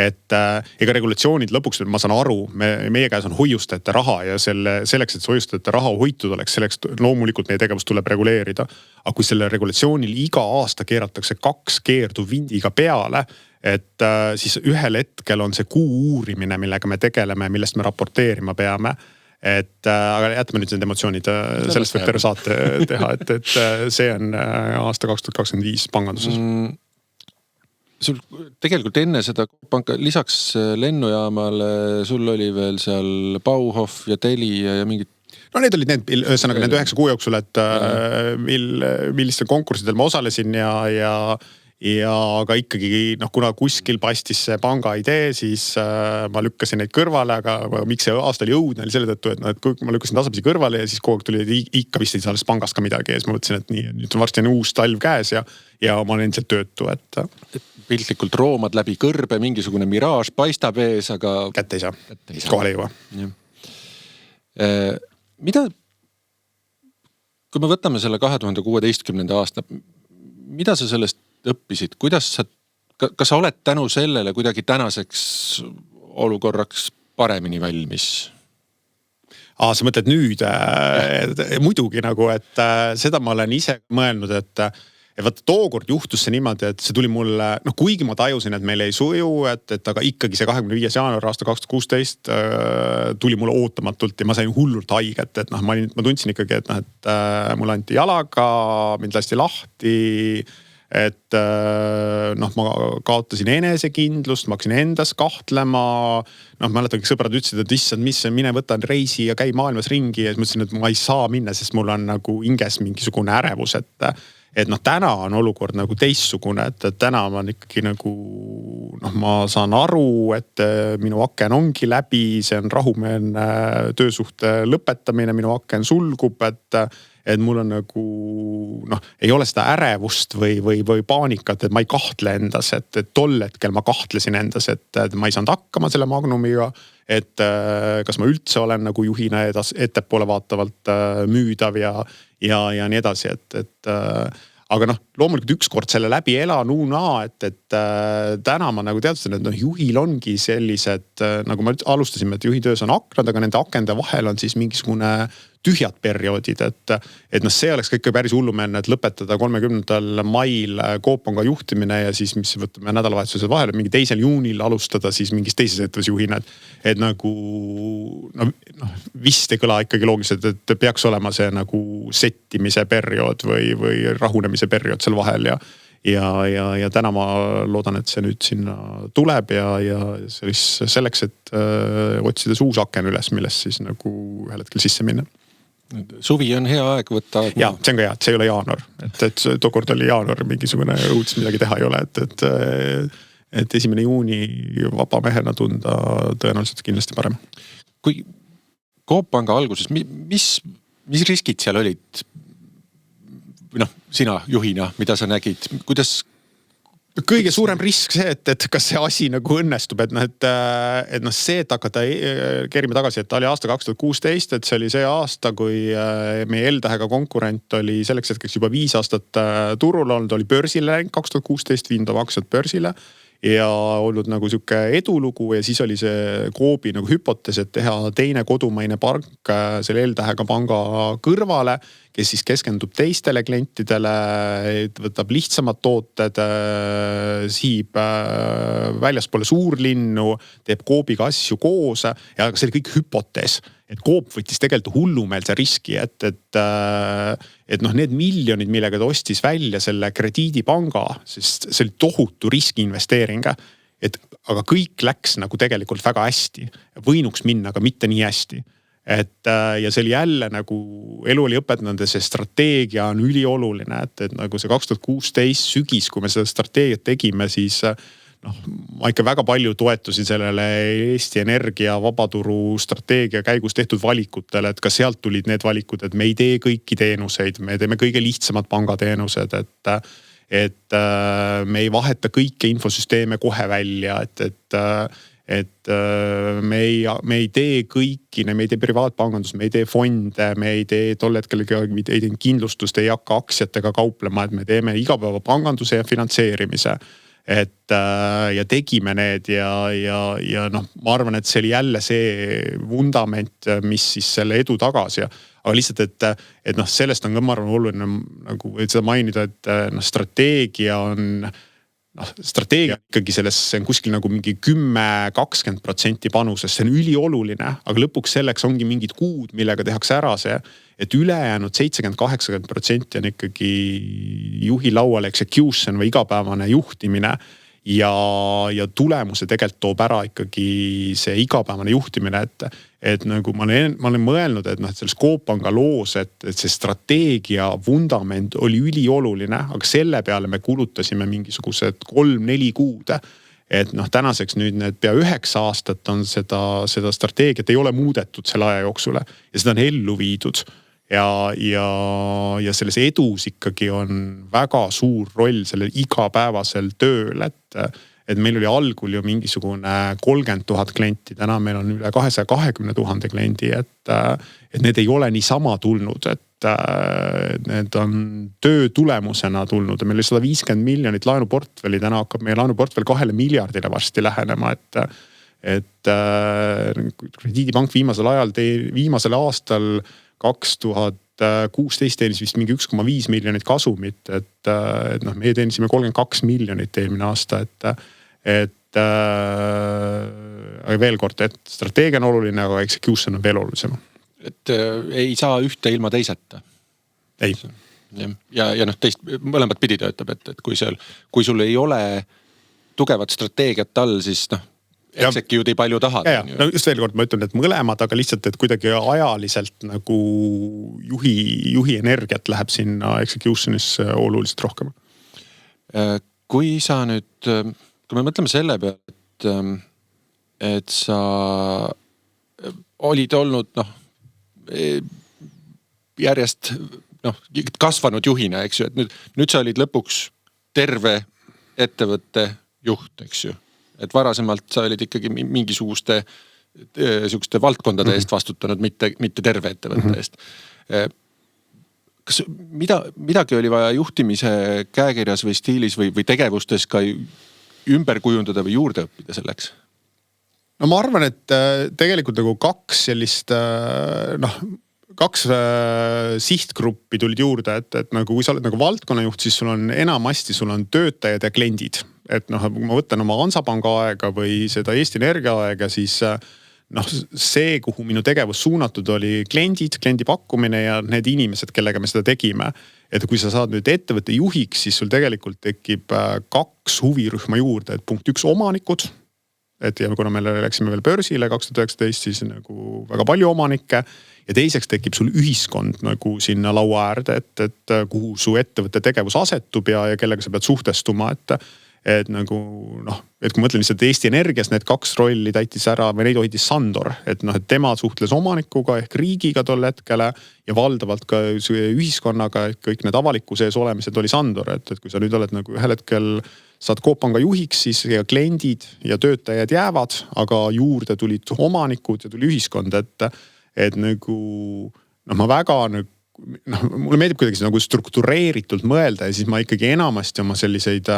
Et ega regulatsioonid lõpuks, ma saan aru, meie käes on hoiustajate raha ja selleks, et see hoiustajate raha hoitud oleks, selleks loomulikult meie tegevus tuleb reguleerida. Aga kui selle regulatsioonil iga aasta keeratakse 2 keerdu vindiga peale, et siis ühel hetkel on see kuu uurimine, millega me tegeleme, millest me raporteerima peame. Aga jätame nüüd need emotsioonid, sellest võib terve saate teha, et see on aasta 2025 panganduses. Sul tegelikult enne seda panka, lisaks lennujaamale, sul oli veel seal Bauhof ja Telia ja mingid. Need olid need 9 kuu jooksul, et milliste konkurssidel ma osalesin ja aga ikkagi, kuna kuskil pastis see panga idee, siis ma lükkasin neid kõrvale, aga miks see aasta oli õudne oli selle tõttu, et kui ma lükkasin tasapisi kõrvale ja siis kogu aeg tuli ikka vist ei saa pangast ka midagi ja siis ma mõtlesin, et nii, nüüd on varsti uus talv käes ja ma olen endiselt töötu, et piltlikult roomad läbi kõrbe, mingisugune miraaž paistab ees, aga kätte ei saa. Kohale ei jõua. Mida, kui me võtame selle 2016. aasta, mida sa sellest õppisid? Kas sa oled tänu sellele kuidagi tänaseks olukorraks paremini valmis? Sa mõtled nüüd? Muidugi nagu, et seda ma olen ise mõelnud, et vaata tookord juhtus see niimoodi, et see tuli mulle, kuigi ma tajusin, et meil ei suju, et aga ikkagi see 25. jaanuar aasta 2016 tuli mulle ootamatult ja ma sain hullult haiget, et ma tundsin ikkagi, et mul anti jalaga, mind lasti lahti, et ma kaotasin enesekindlust, ma hakkasin endas kahtlema. Mäletan, kõik sõbrad ütlesid, et issand, mine võtan reisi ja käi maailmas ringi ja siis mõtlesin, et ma ei saa minna, sest mul on nagu hinges mingisugune ärevus, et noh, täna on olukord nagu teistsugune, et täna ma ikkagi nagu noh, ma saan aru, et minu aken ongi läbi, see on rahumeelne töösuhte lõpetamine, minu aken sulgub, et mul on nagu noh, ei ole seda ärevust või paanikat, et ma ei kahtle endas, et tol hetkel ma kahtlesin endas, et ma ei saanud hakkama selle Magnumiga, et kas ma üldse olen nagu juhina ettepoole vaatavalt müüdav ja nii edasi, et aga noh, loomulikult ükskord selle läbi elanuna, et täna ma nagu teadsin, et noh, juhil ongi sellised, nagu me alustasime, et juhi töös on aknad, aga nende akende vahel on siis mingisugune tühjad perioodid, et noh, see oleks ikka päris hullumeelne, et lõpetada 30. mail Coop Panga juhtimine ja siis, mis võtame nädalavahetusel vahele, mingi 2. juunil alustada siis mingis teises ettevõttes juhina, et nagu noh, vist ei kõla ikkagi loogiliselt, et peaks olema see nagu settimise periood või rahunemise periood seal vahel ja täna ma loodan, et see nüüd sinna tuleb ja selleks, et otsida see uus aken üles, millest siis nagu ühel hetkel sisse minna. Suvi on hea aeg võtta. Ja, see on ka hea, et see ei ole jaanuar, et tookord oli jaanuar mingisugune õuds midagi teha ei ole, et 1. juuni vaba mehena tunda tõenäoliselt kindlasti parem. Kui Coop Panga alguses, mis riskid seal olid? Noh, sina juhina, mida sa nägid, kuidas? Kõige suurem risk see, et kas see asi nagu õnnestub, et see, et hakata kerima tagasi, et ta oli aasta 2016, et see oli see aasta, kui meie L-tähega konkurent oli selleks hetkeks juba 5 aastat turul olnud, oli börsile läinud 2016, viinud oma aktsiad börsile ja olnud nagu sihuke edulugu ja siis oli see Coopi nagu hüpotees, et teha teine kodumaine pank selle L-tähega panga kõrvale, kes siis keskendub teistele klientidele, võtab lihtsamad tooted, siib väljaspoole suurlinnu, teeb Coopiga asju koos ja see oli kõik hüpotees. Et Coop võttis tegelikult hullumeelse riski, et noh, need miljonid, millega ta ostis välja selle krediidipanga, sest see oli tohutu riskiinvesteering, aga kõik läks nagu tegelikult väga hästi. Võinuks minna, aga mitte nii hästi. Ja see oli jälle nagu elu oli õpetanud, see strateegia on ülioluline, et nagu see 2016 sügis, kui me seda strateegiat tegime, siis noh, ma ikka väga palju toetusin sellele Eesti Energia vabaturu strateegia käigus tehtud valikutele, et ka sealt tulid need valikud, et me ei tee kõiki teenuseid, me teeme kõige lihtsamad pangateenused, et me ei vaheta kõiki infosüsteeme kohe välja, et me ei tee kõiki, me ei tee privaatpangandust, me ei tee fonde, me ei tee tol hetkel ei tee kindlustust, ei hakka aktsiatega kauplema, et me teeme igapäeva panganduse ja finantseerimise. Ja tegime need ja noh, ma arvan, et see oli jälle see vundament, mis siis selle edu tagasi. Aga lihtsalt, et noh, sellest on ka ma arvan oluline nagu seda mainida, et noh, strateegia on ikkagi selles, see on kuskil nagu mingi 10-20% panusest, see on ülioluline, aga lõpuks selleks ongi mingid kuud, millega tehakse ära see, et ülejäänud 70-80% on ikkagi juhi laual execution või igapäevane juhtimine ja tulemuse tegelikult toob ära ikkagi see igapäevane juhtimine, et nagu ma olen mõelnud, et noh, et selles Coop Panga loos, et see strateegia vundament oli ülioluline, aga selle peale me kulutasime mingisugused 3-4 kuud. Et noh, tänaseks nüüd need pea 9 aastat on seda strateegiat ei ole muudetud selle aja jooksule ja seda on ellu viidud. Ja selles edus ikkagi on väga suur roll sellel igapäevasel tööl, et meil oli algul ju mingisugune 30 000 klienti, täna meil on üle 220 000 kliendi, et need ei ole niisama tulnud, et need on töö tulemusena tulnud ja meil oli 150 miljonit laenuportfelli, täna hakkab meie laenuportfell 2 miljardile varsti lähenema, et krediidipank viimasel aastal 2016 teenis vist mingi 1,5 miljonit kasumit, et noh, meie teenisime 32 miljonit eelmine aasta, et veel kord, et strateegia on oluline, aga execution on veel olulisem. Et ei saa ühte ilma teiseta. Ei. Ja noh, mõlemad pidi töötab, et kui sul ei ole tugevat strateegiat all, siis noh, execute'i palju tahad. No just veel kord ma ütlen, et mõlemad, aga lihtsalt, et kuidagi ajaliselt nagu juhi energiat läheb sinna execution'is oluliselt rohkem. Kui sa nüüd, kui me mõtleme selle peale, et sa olid olnud järjest kasvanud juhina, eks ju, et nüüd sa olid lõpuks terve ettevõtte juht, eks ju. Et varasemalt sa olid ikkagi mingisuguste valdkondade eest vastutanud, mitte terve ettevõtte eest. Kas midagi oli vaja juhtimise käekirjas või stiilis või tegevustes ka ümber kujundada või juurde õppida selleks? No ma arvan, et tegelikult nagu kaks sellist, kaks sihtgruppi tulid juurde, et nagu kui sa oled nagu valdkonnajuht, siis sul on enamasti, sul on töötajad ja kliendid. Et kui ma võtan oma Hansapanga aega või seda Eesti Energia aega, siis see, kuhu minu tegevus suunatud oli kliendid, kliendi pakkumine ja need inimesed, kellega me seda tegime. Et kui sa saad nüüd ettevõtte juhiks, siis sul tegelikult tekib kaks huvirühma juurde, et punkt 1 omanikud. Et ja kuna me läksime veel börsile 2019, siis nagu väga palju omanikke ja teiseks tekib sul ühiskond nagu sinna laua äärde, et kuhu su ettevõtte tegevus asetub ja kellega sa pead suhtestuma, et nagu et kui ma mõtlen lihtsalt Eesti Energias need kaks rolli täitis ära või neid hoidis Sandor, et tema suhtles omanikuga ehk riigiga tol hetkele ja valdavalt ka ühiskonnaga, et kõik need avalikkuse ees olemised oli Sandor, et kui sa nüüd oled nagu ühel hetkel saad Coop Panga juhiks, siis ja kliendid ja töötajad jäävad, aga juurde tulid omanikud ja tuli ühiskond, et nagu ma väga mulle meeldib kuidagi nagu struktureeritult mõelda ja siis ma ikkagi enamasti oma selliseid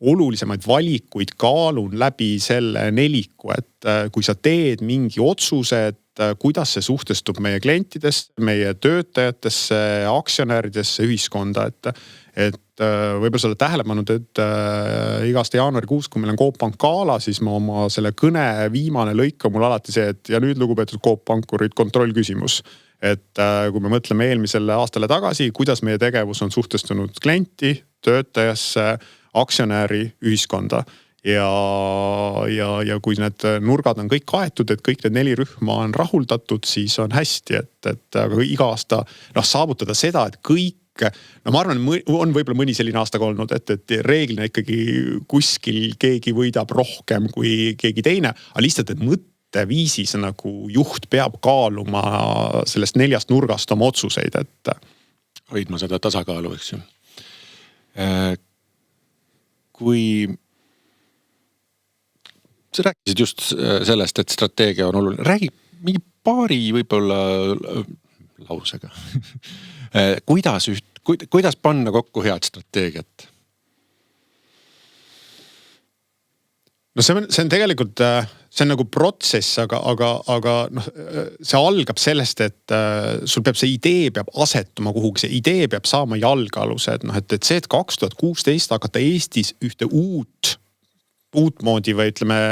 olulisemaid valikuid kaalun läbi selle neliku, et kui sa teed mingi otsuse, et kuidas see suhtestub meie klientidesse, meie töötajatesse, aktsionäridesse, ühiskonda, et võib-olla sa oled tähele pannud, et igast jaanuarikuus, kui meil on Coop Pank gala, siis ma oma selle kõne viimane lõik on mul alati see, et ja nüüd lugupeetud Coop Pankurid kontrollküsimus. Et kui me mõtleme eelmisele aastale tagasi, kuidas meie tegevus on suhtestunud klienti, töötajasse, aktsionäri, ühiskonda ja kui need nurgad on kõik kaetud, et kõik need 4 rühma on rahuldatud, siis on hästi, et aga iga aasta saavutada seda, et kõik, ma arvan, on võib-olla mõni selline aasta ka olnud, et reeglina ikkagi kuskil keegi võidab rohkem kui keegi teine, aga lihtsalt, et mõtteviisis nagu juht peab kaaluma sellest 4 nurgast oma otsuseid, et hoidma seda tasakaalu, eks ju. Kui sa rääkisid just sellest, et strateegia on oluline, räägi mingi paari võib-olla lausega. Kuidas panna kokku head strateegiat? No see on tegelikult, see on nagu protsess, aga see algab sellest, et sul peab see idee peab asetuma kuhugi, see idee peab saama jalgealuse, et see, et 2016 hakata Eestis ühte uutmoodi või ütleme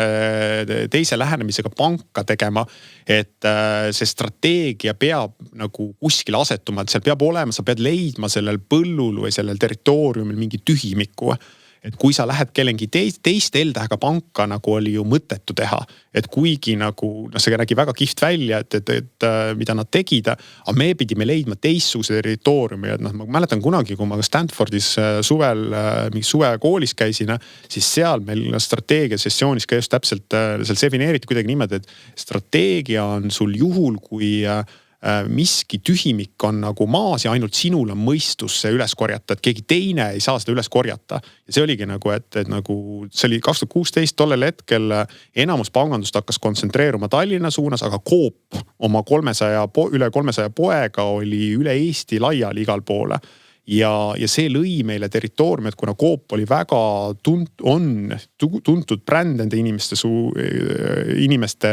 teise lähenemisega panka tegema, et see strateegia peab nagu kuskil asetuma, et seal peab olema, sa pead leidma sellel põllul või sellel territooriumil mingi tühimiku. Et kui sa lähed kellegi teist L-tähega panka, nagu oli ju mõttetu teha, et kuigi nagu, see nägi väga kihvt välja, et mida nad tegid, aga me pidime leidma teistsuguse territooriumi, et ma mäletan kunagi, kui ma Stanfordis suvel, mingi suvekoolis käisin, siis seal meil strateegiasessioonis ka just täpselt seal sefineeriti kuidagi niimoodi, et strateegia on sul juhul, kui miski tühimik on nagu maas ja ainult sinul on mõistus see üles korjata, et keegi teine ei saa seda üles korjata. Ja see oligi nagu, et nagu see oli 2016 tollel hetkel enamus pangandust hakkas kontsentreeruma Tallinna suunas, aga Coop oma üle 300 poega oli üle Eesti laiali igal poole. Ja see lõi meile territooriumi, et kuna Coop oli väga tuntud bränd nende inimeste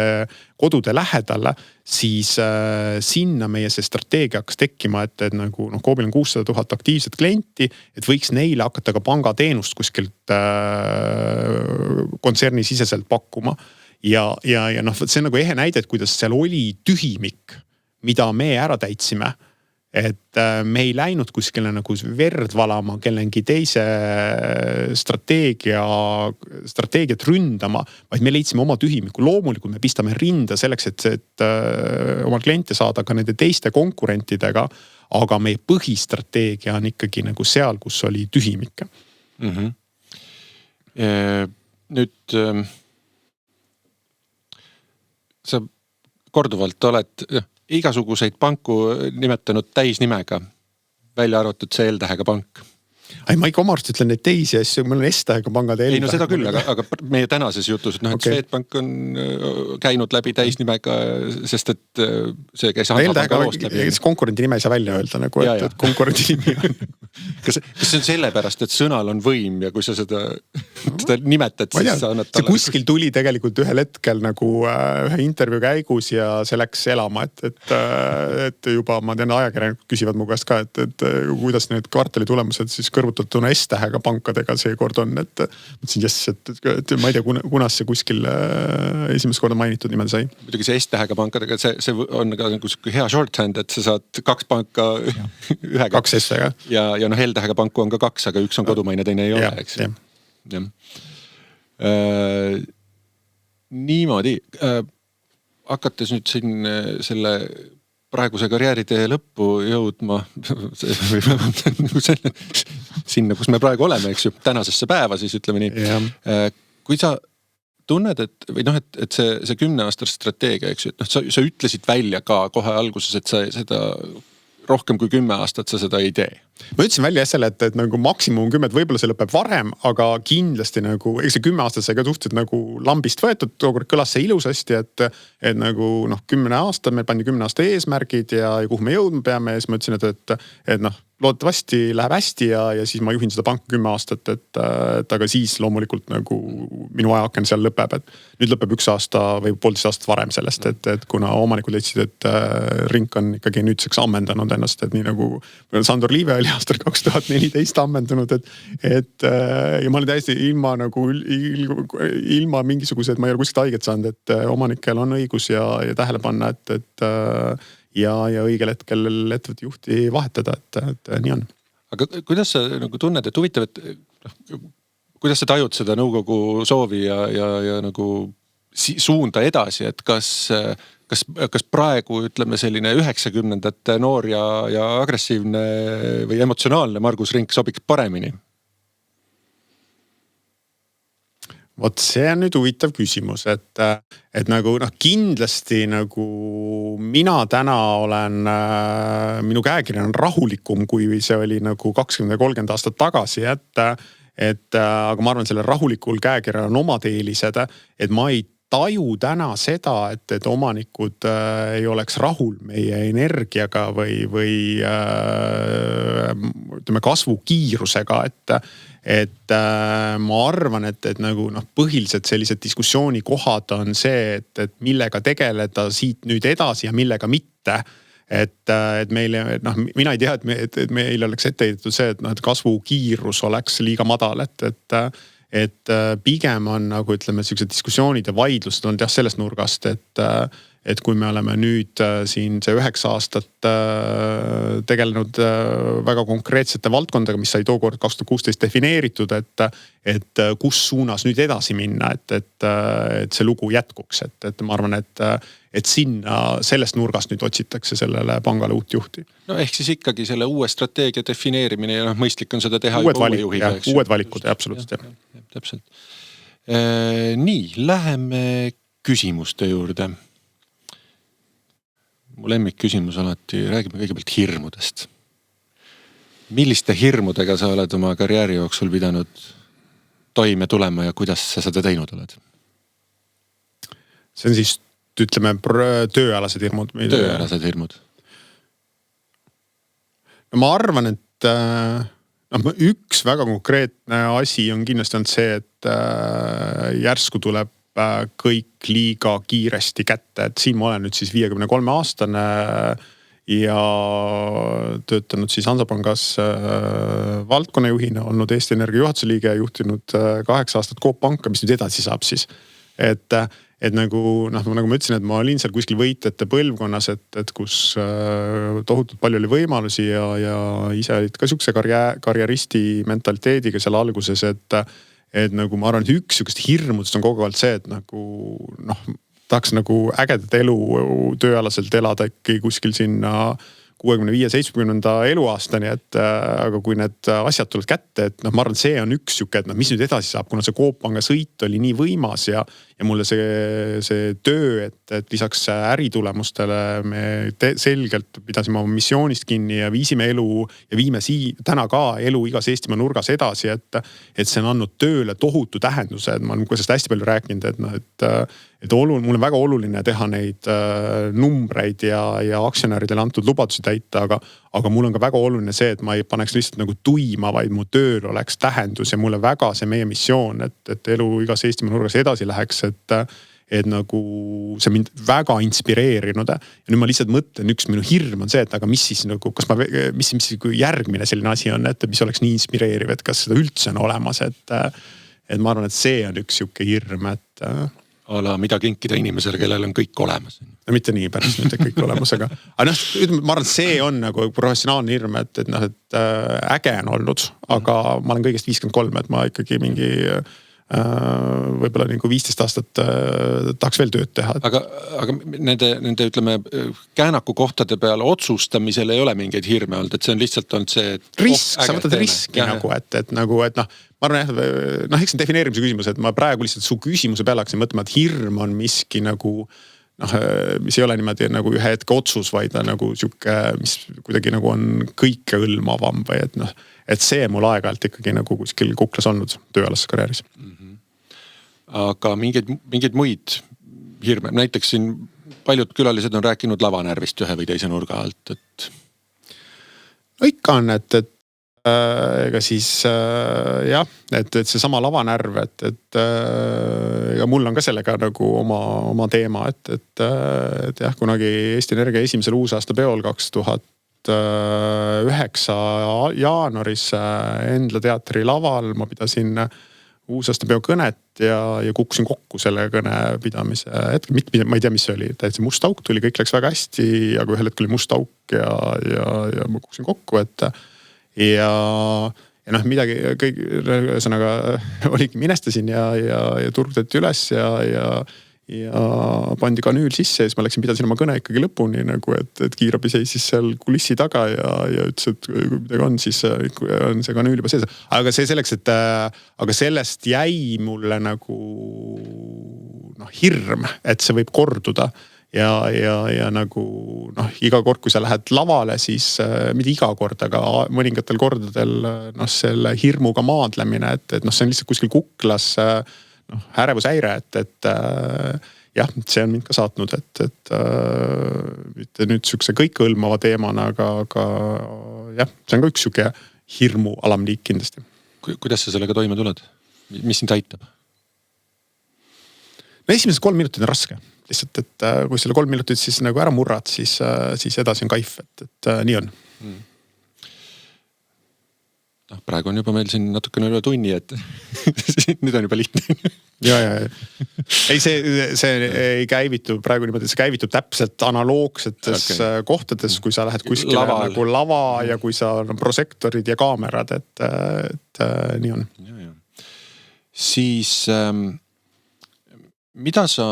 kodude lähedal, siis sinna meie see strateegia hakkas tekkima, et nagu Coopil on 600 000 aktiivset klienti, et võiks neile hakata ka pangateenust kuskilt kontserni siseselt pakkuma. Ja see on nagu ehe näide, et kuidas seal oli tühimik, mida me ära täitsime. et me ei läinud kuskile nagu verd valama kellegi teise strateegiat ründama, vaid me leidsime oma tühimiku. Loomulikult me pistame rinda selleks, et oma kliente saada ka nende teiste konkurentidega, aga meie põhistrateegia on ikkagi nagu seal, kus oli tühimik. Nüüd sa korduvalt oled igasuguseid panku nimetanud täisnimega, välja arvatud see L-tähega pank. Ei, ma ikka oma arust ütlen neid teisi asju, meil on S-tähega pangad. Ei, no seda küll, aga meie tänases jutus, et Swedbank on käinud läbi täisnimega, sest et see käis Hansapanga loost läbi. Konkurendi nime ei saa välja öelda, nagu, et konkurendi nimi on. Kas see on sellepärast, et sõnal on võim ja kui sa seda nimetad, siis sa annad talle... See kuskil tuli tegelikult ühel hetkel nagu ühe intervjuu käigus ja see läks elama, et juba ma tean, ajakirjanikud küsivad mu käest ka, et kuidas need kvartali tulemused siis kõrvutatuna S-tähega pankadega seekord on, et mõtlesin, et ma ei tea, kunas see kuskil esimest korda mainitud nimel sai. Muidugi see S-tähega pankadega, see on ka nagu hea shorthand, et sa saad 2 panka ühega. 2 S-tähega. Ja L-tähega panku on ka 2, aga üks on kodumaine, teine ei ole, eks. Niimoodi, hakates nüüd siin selle praeguse karjääritee lõppu jõudma sinna, kus me praegu oleme, eks ju, tänasesse päeva siis ütleme nii. Kui sa tunned, et see 10-aastase strateegia, eks ju, et sa ütlesid välja ka kohe alguses, et sa seda rohkem kui 10 aastat sa seda ei tee. Ma ütlesin välja selle, et nagu maksimum 10, võib-olla see lõpeb varem, aga kindlasti nagu, see 10 aastat sai ka suhteliselt nagu lambist võetud, tookord kõlas see ilusasti, et nagu 10 aastat, meil pandi 10 aasta eesmärgid ja kuhu me jõudma peame ja siis ma ütlesin, et loodetavasti läheb hästi ja siis ma juhin seda panka 10 aastat, et aga siis loomulikult nagu minu ajaaken seal lõpeb, et nüüd lõpeb 1 aasta või 1,5 aastat varem sellest, et kuna omanikud leidsid, et rink on ikkagi nüüdseks ammendanud ennast, et nii nagu Sandor Liive oli aastal 2014 ammendunud, et ja ma olen täiesti ilma mingisugused, ma ei ole kuskilt haiget saanud, et omanikel on õigus ja tähele panna, et ja õigel hetkel ettevõtte juhti vahetada, et nii on. Aga kuidas sa nagu tunned, et huvitav, et kuidas sa tajud seda nõukogu soovi ja nagu suunda edasi, et kas praegu ütleme selline 90-ndate noor ja agressiivne või emotsionaalne Margus Rink sobiks paremini? Vot see on nüüd huvitav küsimus, et nagu kindlasti nagu mina täna olen, minu käekiri on rahulikum, kui see oli nagu 20-30 aastat tagasi, aga ma arvan, selle rahulikul käekirjal on omad eelised, et ma ei taju täna seda, et omanikud ei oleks rahul meie energiaga või ütleme kasvu kiirusega, et ma arvan, et nagu põhiliselt sellised diskussiooni kohad on see, et millega tegeleda siit nüüd edasi ja millega mitte. Et meile, mina ei tea, et meil oleks ette heidetud see, et kasvu kiirus oleks liiga madal, et pigem on nagu ütleme sellised diskussioonid ja vaidlused on sellest nurgast, et kui me oleme nüüd siin see 9 aastat tegelenud väga konkreetsete valdkondadega, mis sai tookord 2016 defineeritud, et kus suunas nüüd edasi minna, et see lugu jätkuks, et ma arvan, et sinna sellest nurgast nüüd otsitakse sellele pangale uut juhti. No ehk siis ikkagi selle uue strateegia defineerimine ja mõistlik on seda teha juba uue juhiga. Uued valikud, absoluutselt. Täpselt. Nii, läheme küsimuste juurde. Mu lemmik küsimus alati, räägime kõigepealt hirmudest. Milliste hirmudega sa oled oma karjääri jooksul pidanud toime tulema ja kuidas sa seda teinud oled? See on siis, ütleme, tööalased hirmud. Tööalased hirmud. No ma arvan, et üks väga konkreetne asi on kindlasti olnud see, et järsku tuleb kõik liiga kiiresti kätte, et siin ma olen nüüd siis 53 aastane ja töötanud siis Hansapangas valdkonnajuhina, olnud Eesti Energia juhatuse liige ja juhtinud 8 aastat Coop Panka, mis nüüd edasi saab siis. et nagu noh, nagu ma ütlesin, et ma olin seal kuskil võitjate põlvkonnas, et kus tohutult palju oli võimalusi ja ise olid ka siukse karjäristi mentaliteediga seal alguses, et nagu ma arvan, et üks siukest hirmudest on kogu aeg see, et nagu noh, tahaks nagu ägedat elu tööalaselt elada äkki kuskil sinna 65-70 eluaastani, et aga kui need asjad tulevad kätte, et noh, ma arvan, see on üks siuke, et noh, mis nüüd edasi saab, kuna see Coop Panga sõit oli nii võimas ja mulle see töö, et lisaks äritulemustele me selgelt pidasime oma missioonist kinni ja viisime elu ja viime täna ka elu igas Eestimaa nurgas edasi, et see on andnud tööle tohutu tähenduse, et ma olen sellest hästi palju rääkinud, et noh, mul on väga oluline teha neid numbreid ja aktsionäridele antud lubadusi täita, aga mul on ka väga oluline see, et ma ei paneks lihtsalt nagu tuima, vaid mu tööl oleks tähendus ja mulle väga see meie missioon, et elu igas Eestimaa nurgas edasi läheks, et nagu see mind väga inspireerinud. Ja nüüd ma lihtsalt mõtlen, üks minu hirm on see, et aga mis siis nagu, mis järgmine selline asi on, et mis oleks nii inspireeriv, et kas seda üldse on olemas, et ma arvan, et see on üks siuke hirm, et ala mida kinkida inimesele, kellel on kõik olemas. No mitte nii päris nüüd kõik olemas, aga noh, ma arvan, et see on nagu professionaalne hirm, et noh, et äge on olnud, aga ma olen kõigest 53, et ma ikkagi mingi võib-olla nagu 15 aastat tahaks veel tööd teha. Aga nende ütleme käänaku kohtade peal otsustamisel ei ole mingeid hirme olnud, et see on lihtsalt olnud see, et risk, sa võtad riski nagu, et noh, ma arvan, noh, eks see defineerimise küsimus, et ma praegu lihtsalt su küsimuse peale hakkasin mõtlema, et hirm on miski nagu noh, mis ei ole niimoodi nagu ühe hetke otsus, vaid nagu siuke, mis kuidagi nagu on kõike hõlmavam või et noh, et see mul aeg-ajalt ikkagi nagu kuskil kuklas olnud tööalases karjääris. Aga mingeid muid hirme, näiteks siin paljud külalised on rääkinud lavanärvist ühe või teise nurga alt, et no ikka on, et ega siis jah, et see sama lavanärv, et ja mul on ka sellega nagu oma teema, et jah, kunagi Eesti Energia esimesel uusaasta peol 2009 jaanuaris Endla teatri laval ma pidasin uusaasta peo kõnet ja kukkusin kokku selle kõne pidamise hetkel. Ma ei tea, mis see oli. Täitsa must auk tuli, kõik läks väga hästi, aga ühel hetkel oli must auk ja ma kukkusin kokku, ja noh, midagi kõik, ühesõnaga oligi, minestasin ja turgutati üles ja pandi kanüül sisse ja siis ma pidasin oma kõne ikkagi lõpuni nagu, et kiirabi seisis seal kulissi taga ja ütles, et kui midagi on, siis on see kanüül juba sees. Aga see selleks, aga sellest jäi mulle nagu noh, hirm, et see võib korduda ja nagu noh, iga kord, kui sa lähed lavale, siis mitte iga kord, aga mõningatel kordadel noh, selle hirmuga maadlemine, et noh, see on lihtsalt kuskil kuklas noh, ärevushäire, et jah, see on mind ka saatnud, et mitte nüüd siukse kõikehõlmava teemana, aga jah, see on ka üks siuke hirmu alamliik kindlasti. Kuidas sa sellega toime tuled? Mis sind aitab? No esimesed 3 minutit on raske. Lihtsalt, et kui selle 3 minutit siis nagu ära murrad, siis edasi on kaif, et nii on. No, praegu on juba meil siin natukene üle tunni, et nüüd on juba lihtne. Ja. Ei, see ei käivitu praegu niimoodi, see käivitub täpselt analoogsetes kohtades, kui sa lähed kuskile nagu lava ja kui sa on prosektorid ja kaamerad, et nii on. Ja. Siis mida sa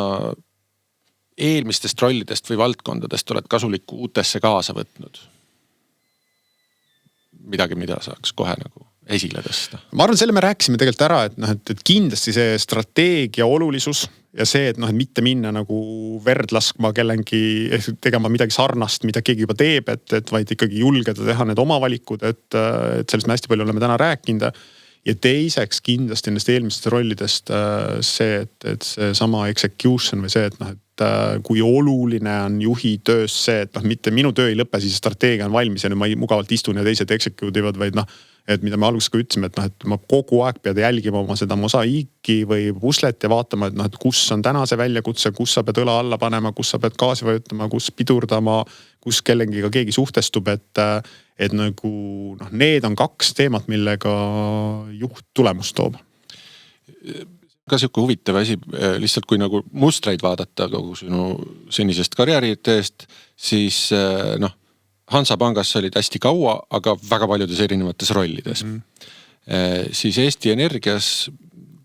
eelmistest rollidest või valdkondadest oled kasulikku uutesse kaasa võtnud? Midagi, mida saaks kohe nagu esile tõsta. Ma arvan, selle me rääkisime tegelikult ära, et kindlasti see strateegia olulisus ja see, et noh, et mitte minna nagu verd laskma kellengi tegema midagi sarnast, mida keegi juba teeb, et vaid ikkagi julgeda teha need oma valikud, et sellest me hästi palju oleme täna rääkinud. Ja teiseks kindlasti nendest eelmistest rollidest see, et see sama execution või see, et noh, et kui oluline on juhi töös see, et noh, mitte minu töö ei lõpe, siis strateegia on valmis ja nüüd ma mugavalt istun ja teised execute ivad, vaid noh, et mida me alguses ka ütlesime, et noh, et ma kogu aeg pead jälgima oma seda mosaiiki või puslet ja vaatama, et noh, et kus on täna see väljakutse, kus sa pead õla alla panema, kus sa pead gaasi vajutama, kus pidurdama, kus kellengiga keegi suhtestub, et nagu noh, need on 2 teemat, millega juht tulemust toob. ka siuke huvitav asi, lihtsalt kui nagu mustreid vaadata kogu sinu senisest karjääriteest, siis Hansapangas sa olid hästi kaua, aga väga paljudes erinevates rollides. Siis Eesti Energias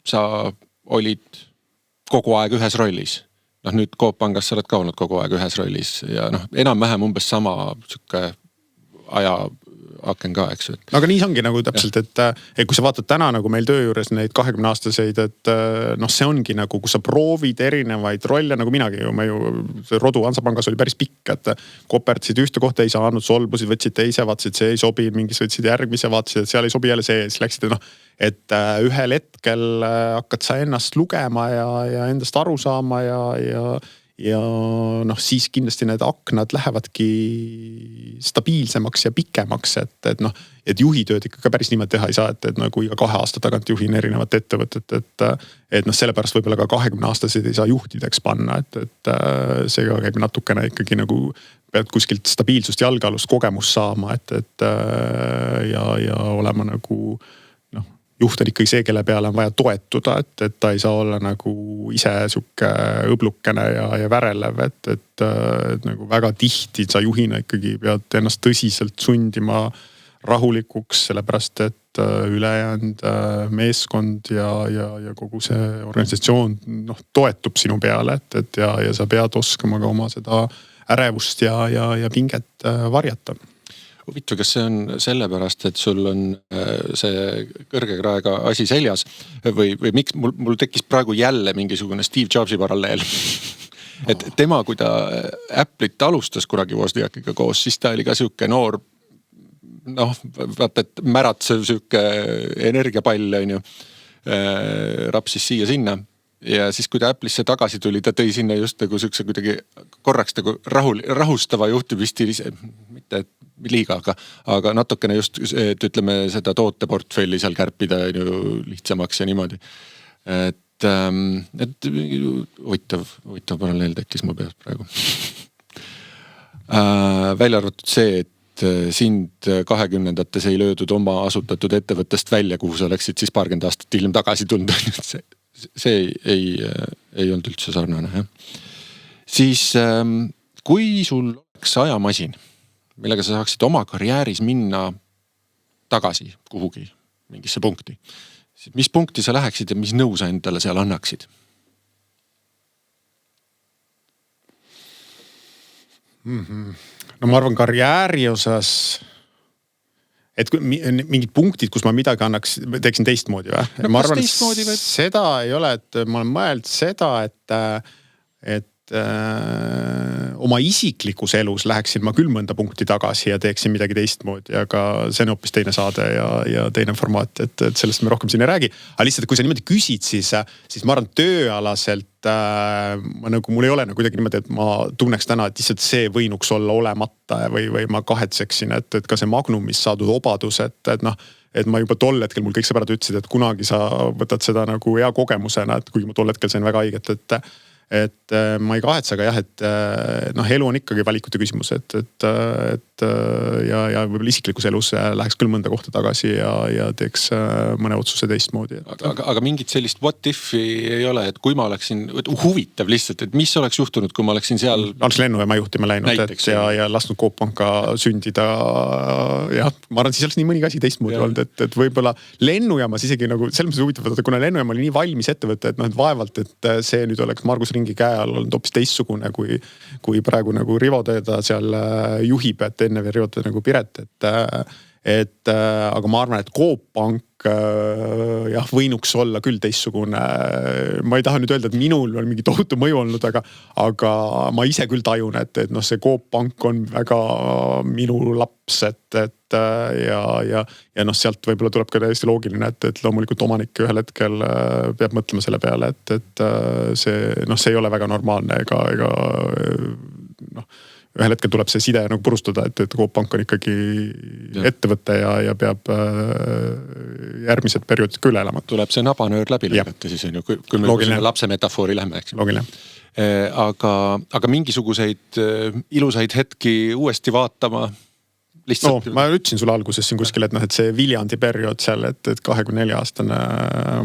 sa olid kogu aeg ühes rollis. Nüüd Coop Pangas sa oled ka olnud kogu aeg ühes rollis ja enam-vähem umbes sama siuke aja aken ka, eks. Aga nii ongi nagu täpselt, et kui sa vaatad täna nagu meil töö juures neid 20-aastaseid, et see ongi nagu, kus sa proovid erinevaid rolle, nagu minagi ju, see rodu Hansapangas oli päris pikk, et kopertsid ühte kohta ei saanud, solbusid, võtsid teise, vaatasid, see ei sobi, mingis võtsid järgmise, vaatasid, et seal ei sobi jälle see, siis läksid, et ühel hetkel hakkad sa ennast lugema ja endast aru saama ja siis kindlasti need aknad lähevadki stabiilsemaks ja pikemaks, et juhitööd ikka päris niimoodi teha ei saa, et nagu iga 2 aasta tagant juhin erinevat ettevõtet, et sellepärast võib-olla ka 20-aastaseid ei saa juhtideks panna, et see ka käib natukene ikkagi nagu pead kuskilt stabiilsust, jalgealust, kogemust saama, ja olema nagu juht on ikkagi see, kelle peale on vaja toetuda, et ta ei saa olla nagu ise siuke õblukene ja värelev, et nagu väga tihti sa juhina ikkagi pead ennast tõsiselt sundima rahulikuks, sellepärast et ülejäänud meeskond ja kogu see organisatsioon toetub sinu peale, et sa pead oskama ka oma seda ärevust ja pinget varjata. Huvitav, kas see on sellepärast, et sul on see kõrgekraega asi seljas või miks mul tekkis praegu jälle mingisugune Steve Jobsi paralleel? Et tema, kui ta Apple'it alustas kunagi Wozniakiga koos, siis ta oli ka siuke noor, vaata, et märatsev siuke energiapall, on ju, rapsis siia sinna. Ja siis, kui ta Apple'isse tagasi tuli, ta tõi sinna just nagu siukse kuidagi korraks nagu rahustava juhtimisstiilise, mitte liiga, aga natukene just, et ütleme seda tooteportfelli seal kärpida lihtsamaks ja niimoodi. Et huvitav paralleel tekkis mu peas praegu. Välja arvatud see, et sind 20-ndates ei löödud oma asutatud ettevõttest välja, kuhu sa oleksid siis 20 aastat hiljem tagasi tulnud. See ei olnud üldse sarnane. Siis kui sul oleks ajamasin, millega sa saaksid oma karjääris minna tagasi kuhugi, mingisse punkti, siis mis punkti sa läheksid ja mis nõu sa endale seal annaksid? Ma arvan karjääri osas, et mingid punktid, kus ma midagi teeksin teistmoodi või? Ma arvan, seda ei ole, et ma olen mõeld seda, et oma isiklikus elus läheksin ma küll mõnda punkti tagasi ja teeksin midagi teistmoodi, aga see on hoopis teine saade ja teine formaat, et sellest me rohkem siin ei räägi. Aga lihtsalt, kui sa niimoodi küsid, siis ma arvan tööalaselt, mul ei ole kuidagi niimoodi, et ma tunneks täna, et lihtsalt see võinuks olla olemata või ma kahetseksin, et ka see Magnumis saadud obadus, et ma juba tol hetkel mul kõik sõbrad ütlesid, et kunagi sa võtad seda nagu hea kogemusena, et kuigi ma tol hetkel sain väga õiget, et ma ei kahetse, aga jah, et elu on ikkagi valikute küsimus, et võib-olla isiklikus elus läheks küll mõnda kohta tagasi ja teeks mõne otsuse teistmoodi. Aga mingit sellist what if'i ei ole, et kui ma oleksin huvitav lihtsalt, et mis oleks juhtunud, kui ma oleksin seal oleks lennujaama juhtima läinud ja lasknud Coop Panka sündida. Jah, ma arvan, siis oleks nii mõnigi asi teistmoodi olnud, et võib-olla lennujaamas isegi nagu selles mõttes huvitav, kuna lennujaam oli nii valmis ettevõte, et vaevalt, et see nüüd oleks Margus Ringi käe all olnud hoopis teistsugune, kui praegu nagu Rivo teda seal juhib, et enne veel Rivo teda nagu Piret, aga ma arvan, et Coop Pank võinuks olla küll teistsugune. Ma ei taha nüüd öelda, et minul on mingi tohutu mõju olnud, aga ma ise küll tajun, et see Coop Pank on väga minu laps, ja sealt võib-olla tuleb ka täiesti loogiline, et loomulikult omanik ühel hetkel peab mõtlema selle peale, et see ei ole väga normaalne ega ühel hetkel tuleb see side nagu purustada, et Coop Pank on ikkagi ettevõte ja peab järgmised perioodid küll elama. Tuleb see nabanöör läbi lõigata, siis on ju, kui me sinna lapse metafoori lähme, eks. Loogiline. Aga mingisuguseid ilusaid hetki uuesti vaatama lihtsalt... ma ütlesin sulle alguses siin kuskil, et see Viljandi periood seal, et 24-aastane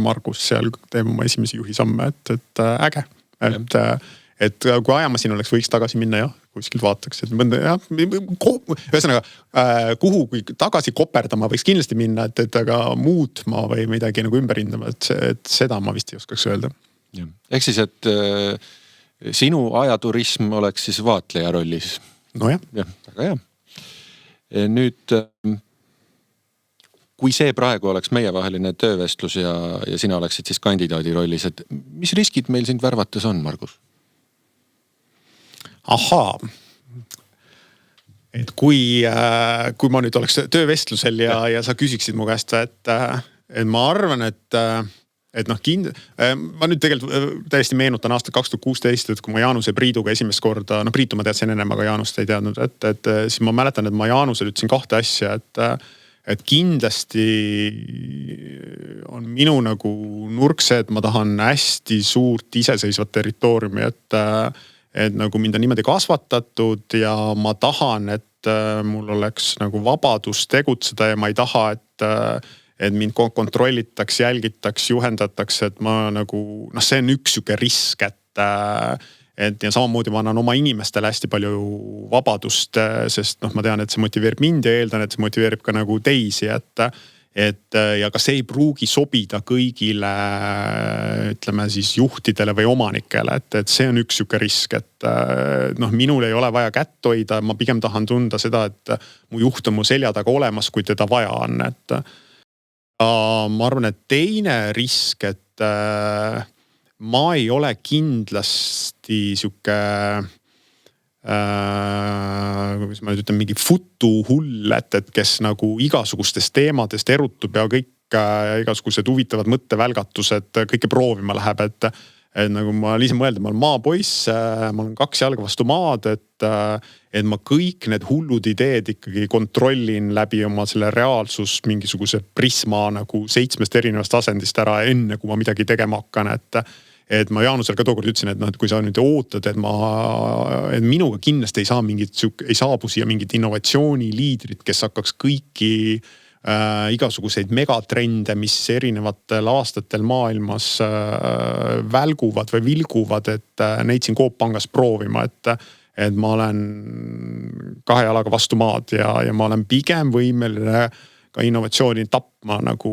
Margus seal teeb oma esimesi juhi samme, et äge. Et kui ajamasin oleks, võiks tagasi minna jah, kuskilt vaataks, et mõnda jah, ühesõnaga kuhu tagasi koperdama võiks kindlasti minna, et aga muutma või midagi nagu ümber hindama, et seda ma vist ei oskaks öelda. Ehk siis, et sinu ajaturism oleks siis vaatleja rollis. No jah. Väga hea. Nüüd, kui see praegu oleks meievaheline töövestlus ja sina oleksid siis kandidaadi rollis, et mis riskid meil sind värvates on, Margus? Ahaa. Et kui ma nüüd oleks töövestlusel ja sa küsiksid mu käest, et ma arvan, et ma nüüd tegelikult täiesti meenutan aastat 2016, et kui ma Jaanuse Priiduga esimest korda, Priitu ma teadsin ennem, aga Jaanust ei teadnud, et siis ma mäletan, et ma Jaanusel ütlesin 2 asja, et kindlasti on minu nagu nurk see, et ma tahan hästi suurt iseseisvat territooriumi, et nagu mind on niimoodi kasvatatud ja ma tahan, et mul oleks nagu vabadus tegutseda ja ma ei taha, et mind kontrollitaks, jälgitaks, juhendataks, et ma nagu, see on üks siuke risk, et ja samamoodi ma annan oma inimestele hästi palju vabadust, sest ma tean, et see motiveerib mind ja eeldan, et see motiveerib ka nagu teisi, et ja ka see ei pruugi sobida kõigile, ütleme siis juhtidele või omanikele, et see on üks siuke risk, et minul ei ole vaja kätt hoida, ma pigem tahan tunda seda, et mu juht on mu selja taga olemas, kui teda vaja on, et ma arvan, et teine risk, et ma ei ole kindlasti siuke kuidas ma nüüd ütlen, mingi futuhull, et kes nagu igasugustest teemadest erutub ja kõik igasugused huvitavad mõttevälgatused kõike proovima läheb, et nagu ma lihtsalt mõelda, ma olen maapoiss, ma olen 2 jalga vastu maad, et ma kõik need hullud ideed ikkagi kontrollin läbi oma selle reaalsus mingisuguse prisma nagu 7 erinevast asendist ära enne, kui ma midagi tegema hakkan, et ma Jaanusel ka tookord ütlesin, et kui sa nüüd ootad, et minuga kindlasti ei saabu siia mingit innovatsiooniliidrit, kes hakkaks kõiki igasuguseid megatrende, mis erinevatel aastatel maailmas välguvad või vilguvad, et neid siin Coop Pangas proovima, et ma olen 2 jalaga vastu maad ja ma olen pigem võimeline ka innovatsiooni tapma nagu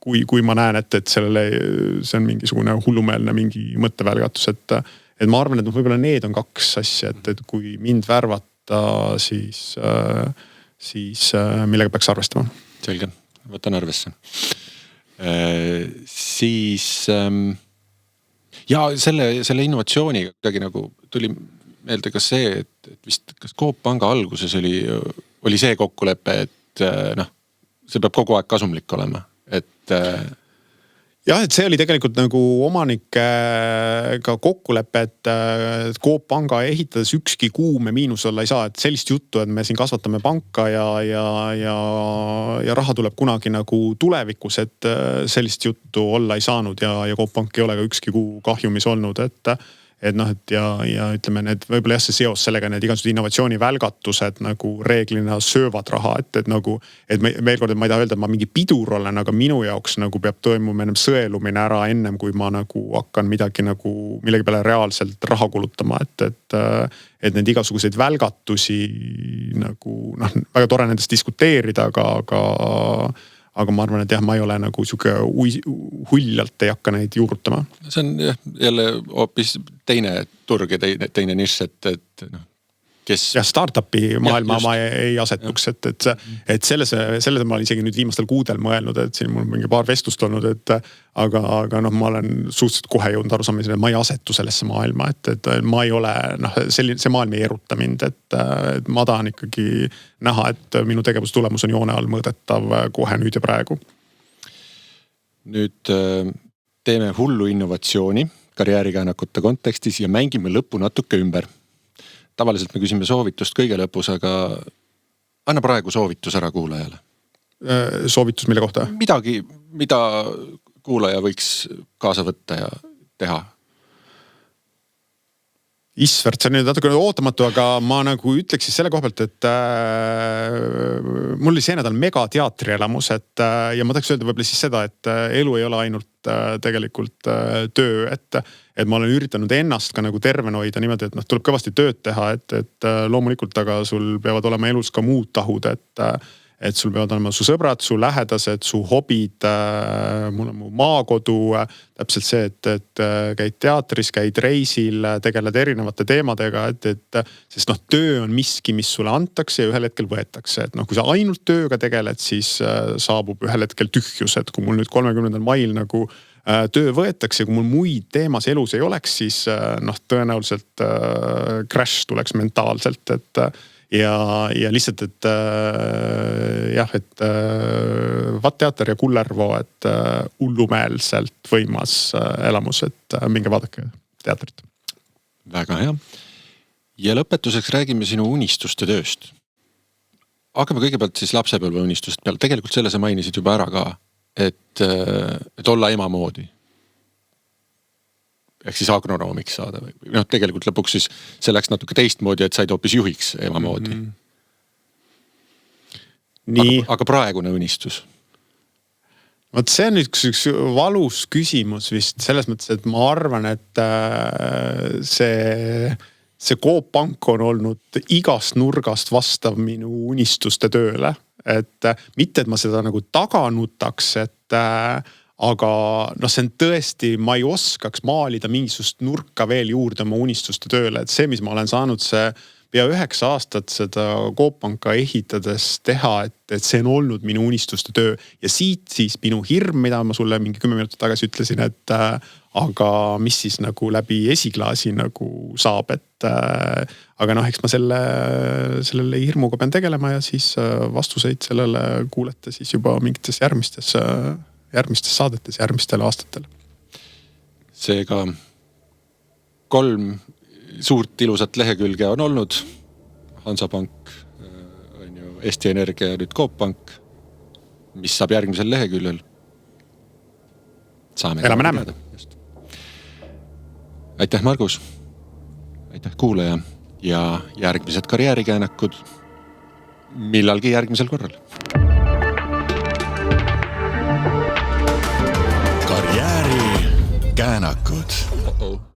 kui ma näen, et see on mingisugune hullumeelne mingi mõttevälgatus, et ma arvan, et võib-olla need on 2 asja, et kui mind värvata, siis millega peaks arvestama. Selge, võtan arvesse. Siis ja selle innovatsiooniga kuidagi nagu tuli meelde ka see, et vist kas Coop Panga alguses oli see kokkulepe, et see peab kogu aeg kasumlik olema, et jah, et see oli tegelikult nagu omanikega kokkulepe, et Coop Panga ehitades ükski kuu me miinus olla ei saa, et sellist juttu, et me siin kasvatame panka ja raha tuleb kunagi nagu tulevikus, et sellist juttu olla ei saanud ja Coop Pank ei ole ka ükski kuu kahjumis olnud, et ja ütleme, need võib-olla jah, see seos sellega, need igasugused innovatsioonivälgatused nagu reeglina söövad raha, et veel kord, et ma ei taha öelda, et ma mingi pidur olen, aga minu jaoks nagu peab toimuma ennem sõelumine ära ennem, kui ma nagu hakkan millegi peale reaalselt raha kulutama, et need igasuguseid välgatusi nagu väga tore nendest diskuteerida, aga ma arvan, et jah, ma ei ole nagu siuke huljalt ei hakka neid juurutama. See on jälle hoopis teine turg ja teine nišš, et kes... Ja startupi maailma ma ei asetuks, et selles ma olen isegi nüüd viimastel kuudel mõelnud, et siin mul mingi paar vestlust olnud, aga ma olen suhteliselt kohe jõudnud aru saamisele, et ma ei asetu sellesse maailma, et ma ei ole, see maailm ei eruta mind, et ma tahan ikkagi näha, et minu tegevustulemus on joone all mõõdetav kohe nüüd ja praegu. Nüüd teeme hullu innovatsiooni karjäärikäänakute kontekstis ja mängime lõppu natuke ümber. Tavaliselt me küsime soovitust kõige lõpus, aga anna praegu soovitus ära kuulajale. Soovitus mille kohta? Midagi, mida kuulaja võiks kaasa võtta ja teha. Isvert, see on nüüd natuke ootamatu, aga ma nagu ütleks siis selle koha pealt, et mul oli see nädal megateatrielamus, et ja ma tahaks öelda võib-olla siis seda, et elu ei ole ainult tegelikult töö, et ma olen üritanud ennast ka nagu tervena hoida niimoodi, et tuleb kõvasti tööd teha, et loomulikult, aga sul peavad olema elus ka muud tahud, et sul peavad olema su sõbrad, su lähedased, su hobid, mul on mu maakodu, täpselt see, et käid teatris, käid reisil, tegeled erinevate teemadega, sest töö on miski, mis sulle antakse ja ühel hetkel võetakse, et kui sa ainult tööga tegeled, siis saabub ühel hetkel tühjus, et kui mul nüüd 30. mail nagu töö võetakse, kui mul muid teemas elus ei oleks, siis tõenäoliselt crash tuleks mentaalselt, ja lihtsalt, et jah, et Vatteater ja Kullervo, et hullumeelselt võimas elamus, et minge vaadake teatrit. Väga hea. Ja lõpetuseks räägime sinu unistuste tööst. Hakkame kõigepealt siis lapsepõlve unistust peale. Tegelikult selle sa mainisid juba ära ka, et olla ema moodi. Ehk siis agronoomiks saada. Tegelikult lõpuks siis see läks natuke teistmoodi, et said hoopis juhiks ema moodi. Aga praegune unistus? See on üks valus küsimus vist selles mõttes, et ma arvan, et see Coop Pank on olnud igast nurgast vastav minu unistuste tööle. Et mitte, et ma seda nagu taga nutaks, aga see on tõesti, ma ei oskaks maalida mingisugust nurka veel juurde oma unistuste tööle, et see, mis ma olen saanud see pea 9 aastat seda Coop Panka ehitades teha, et see on olnud minu unistuste töö ja siit siis minu hirm, mida ma sulle mingi 10 minutit tagasi ütlesin, et aga mis siis nagu läbi esiklaasi nagu saab, aga eks ma sellele hirmuga pean tegelema ja siis vastuseid sellele kuulete siis juba mingites järgmistes saadetes järgmistel aastatel. Seega 3 suurt ilusat lehekülge on olnud. Hansapank, Eesti Energia ja nüüd Coop Pank. Mis saab järgmisel leheküljel? Elame näeme. Aitäh, Margus. Aitäh, kuulaja. Ja järgmised karjäärikäänakud millalgi järgmisel korral. Käänakud.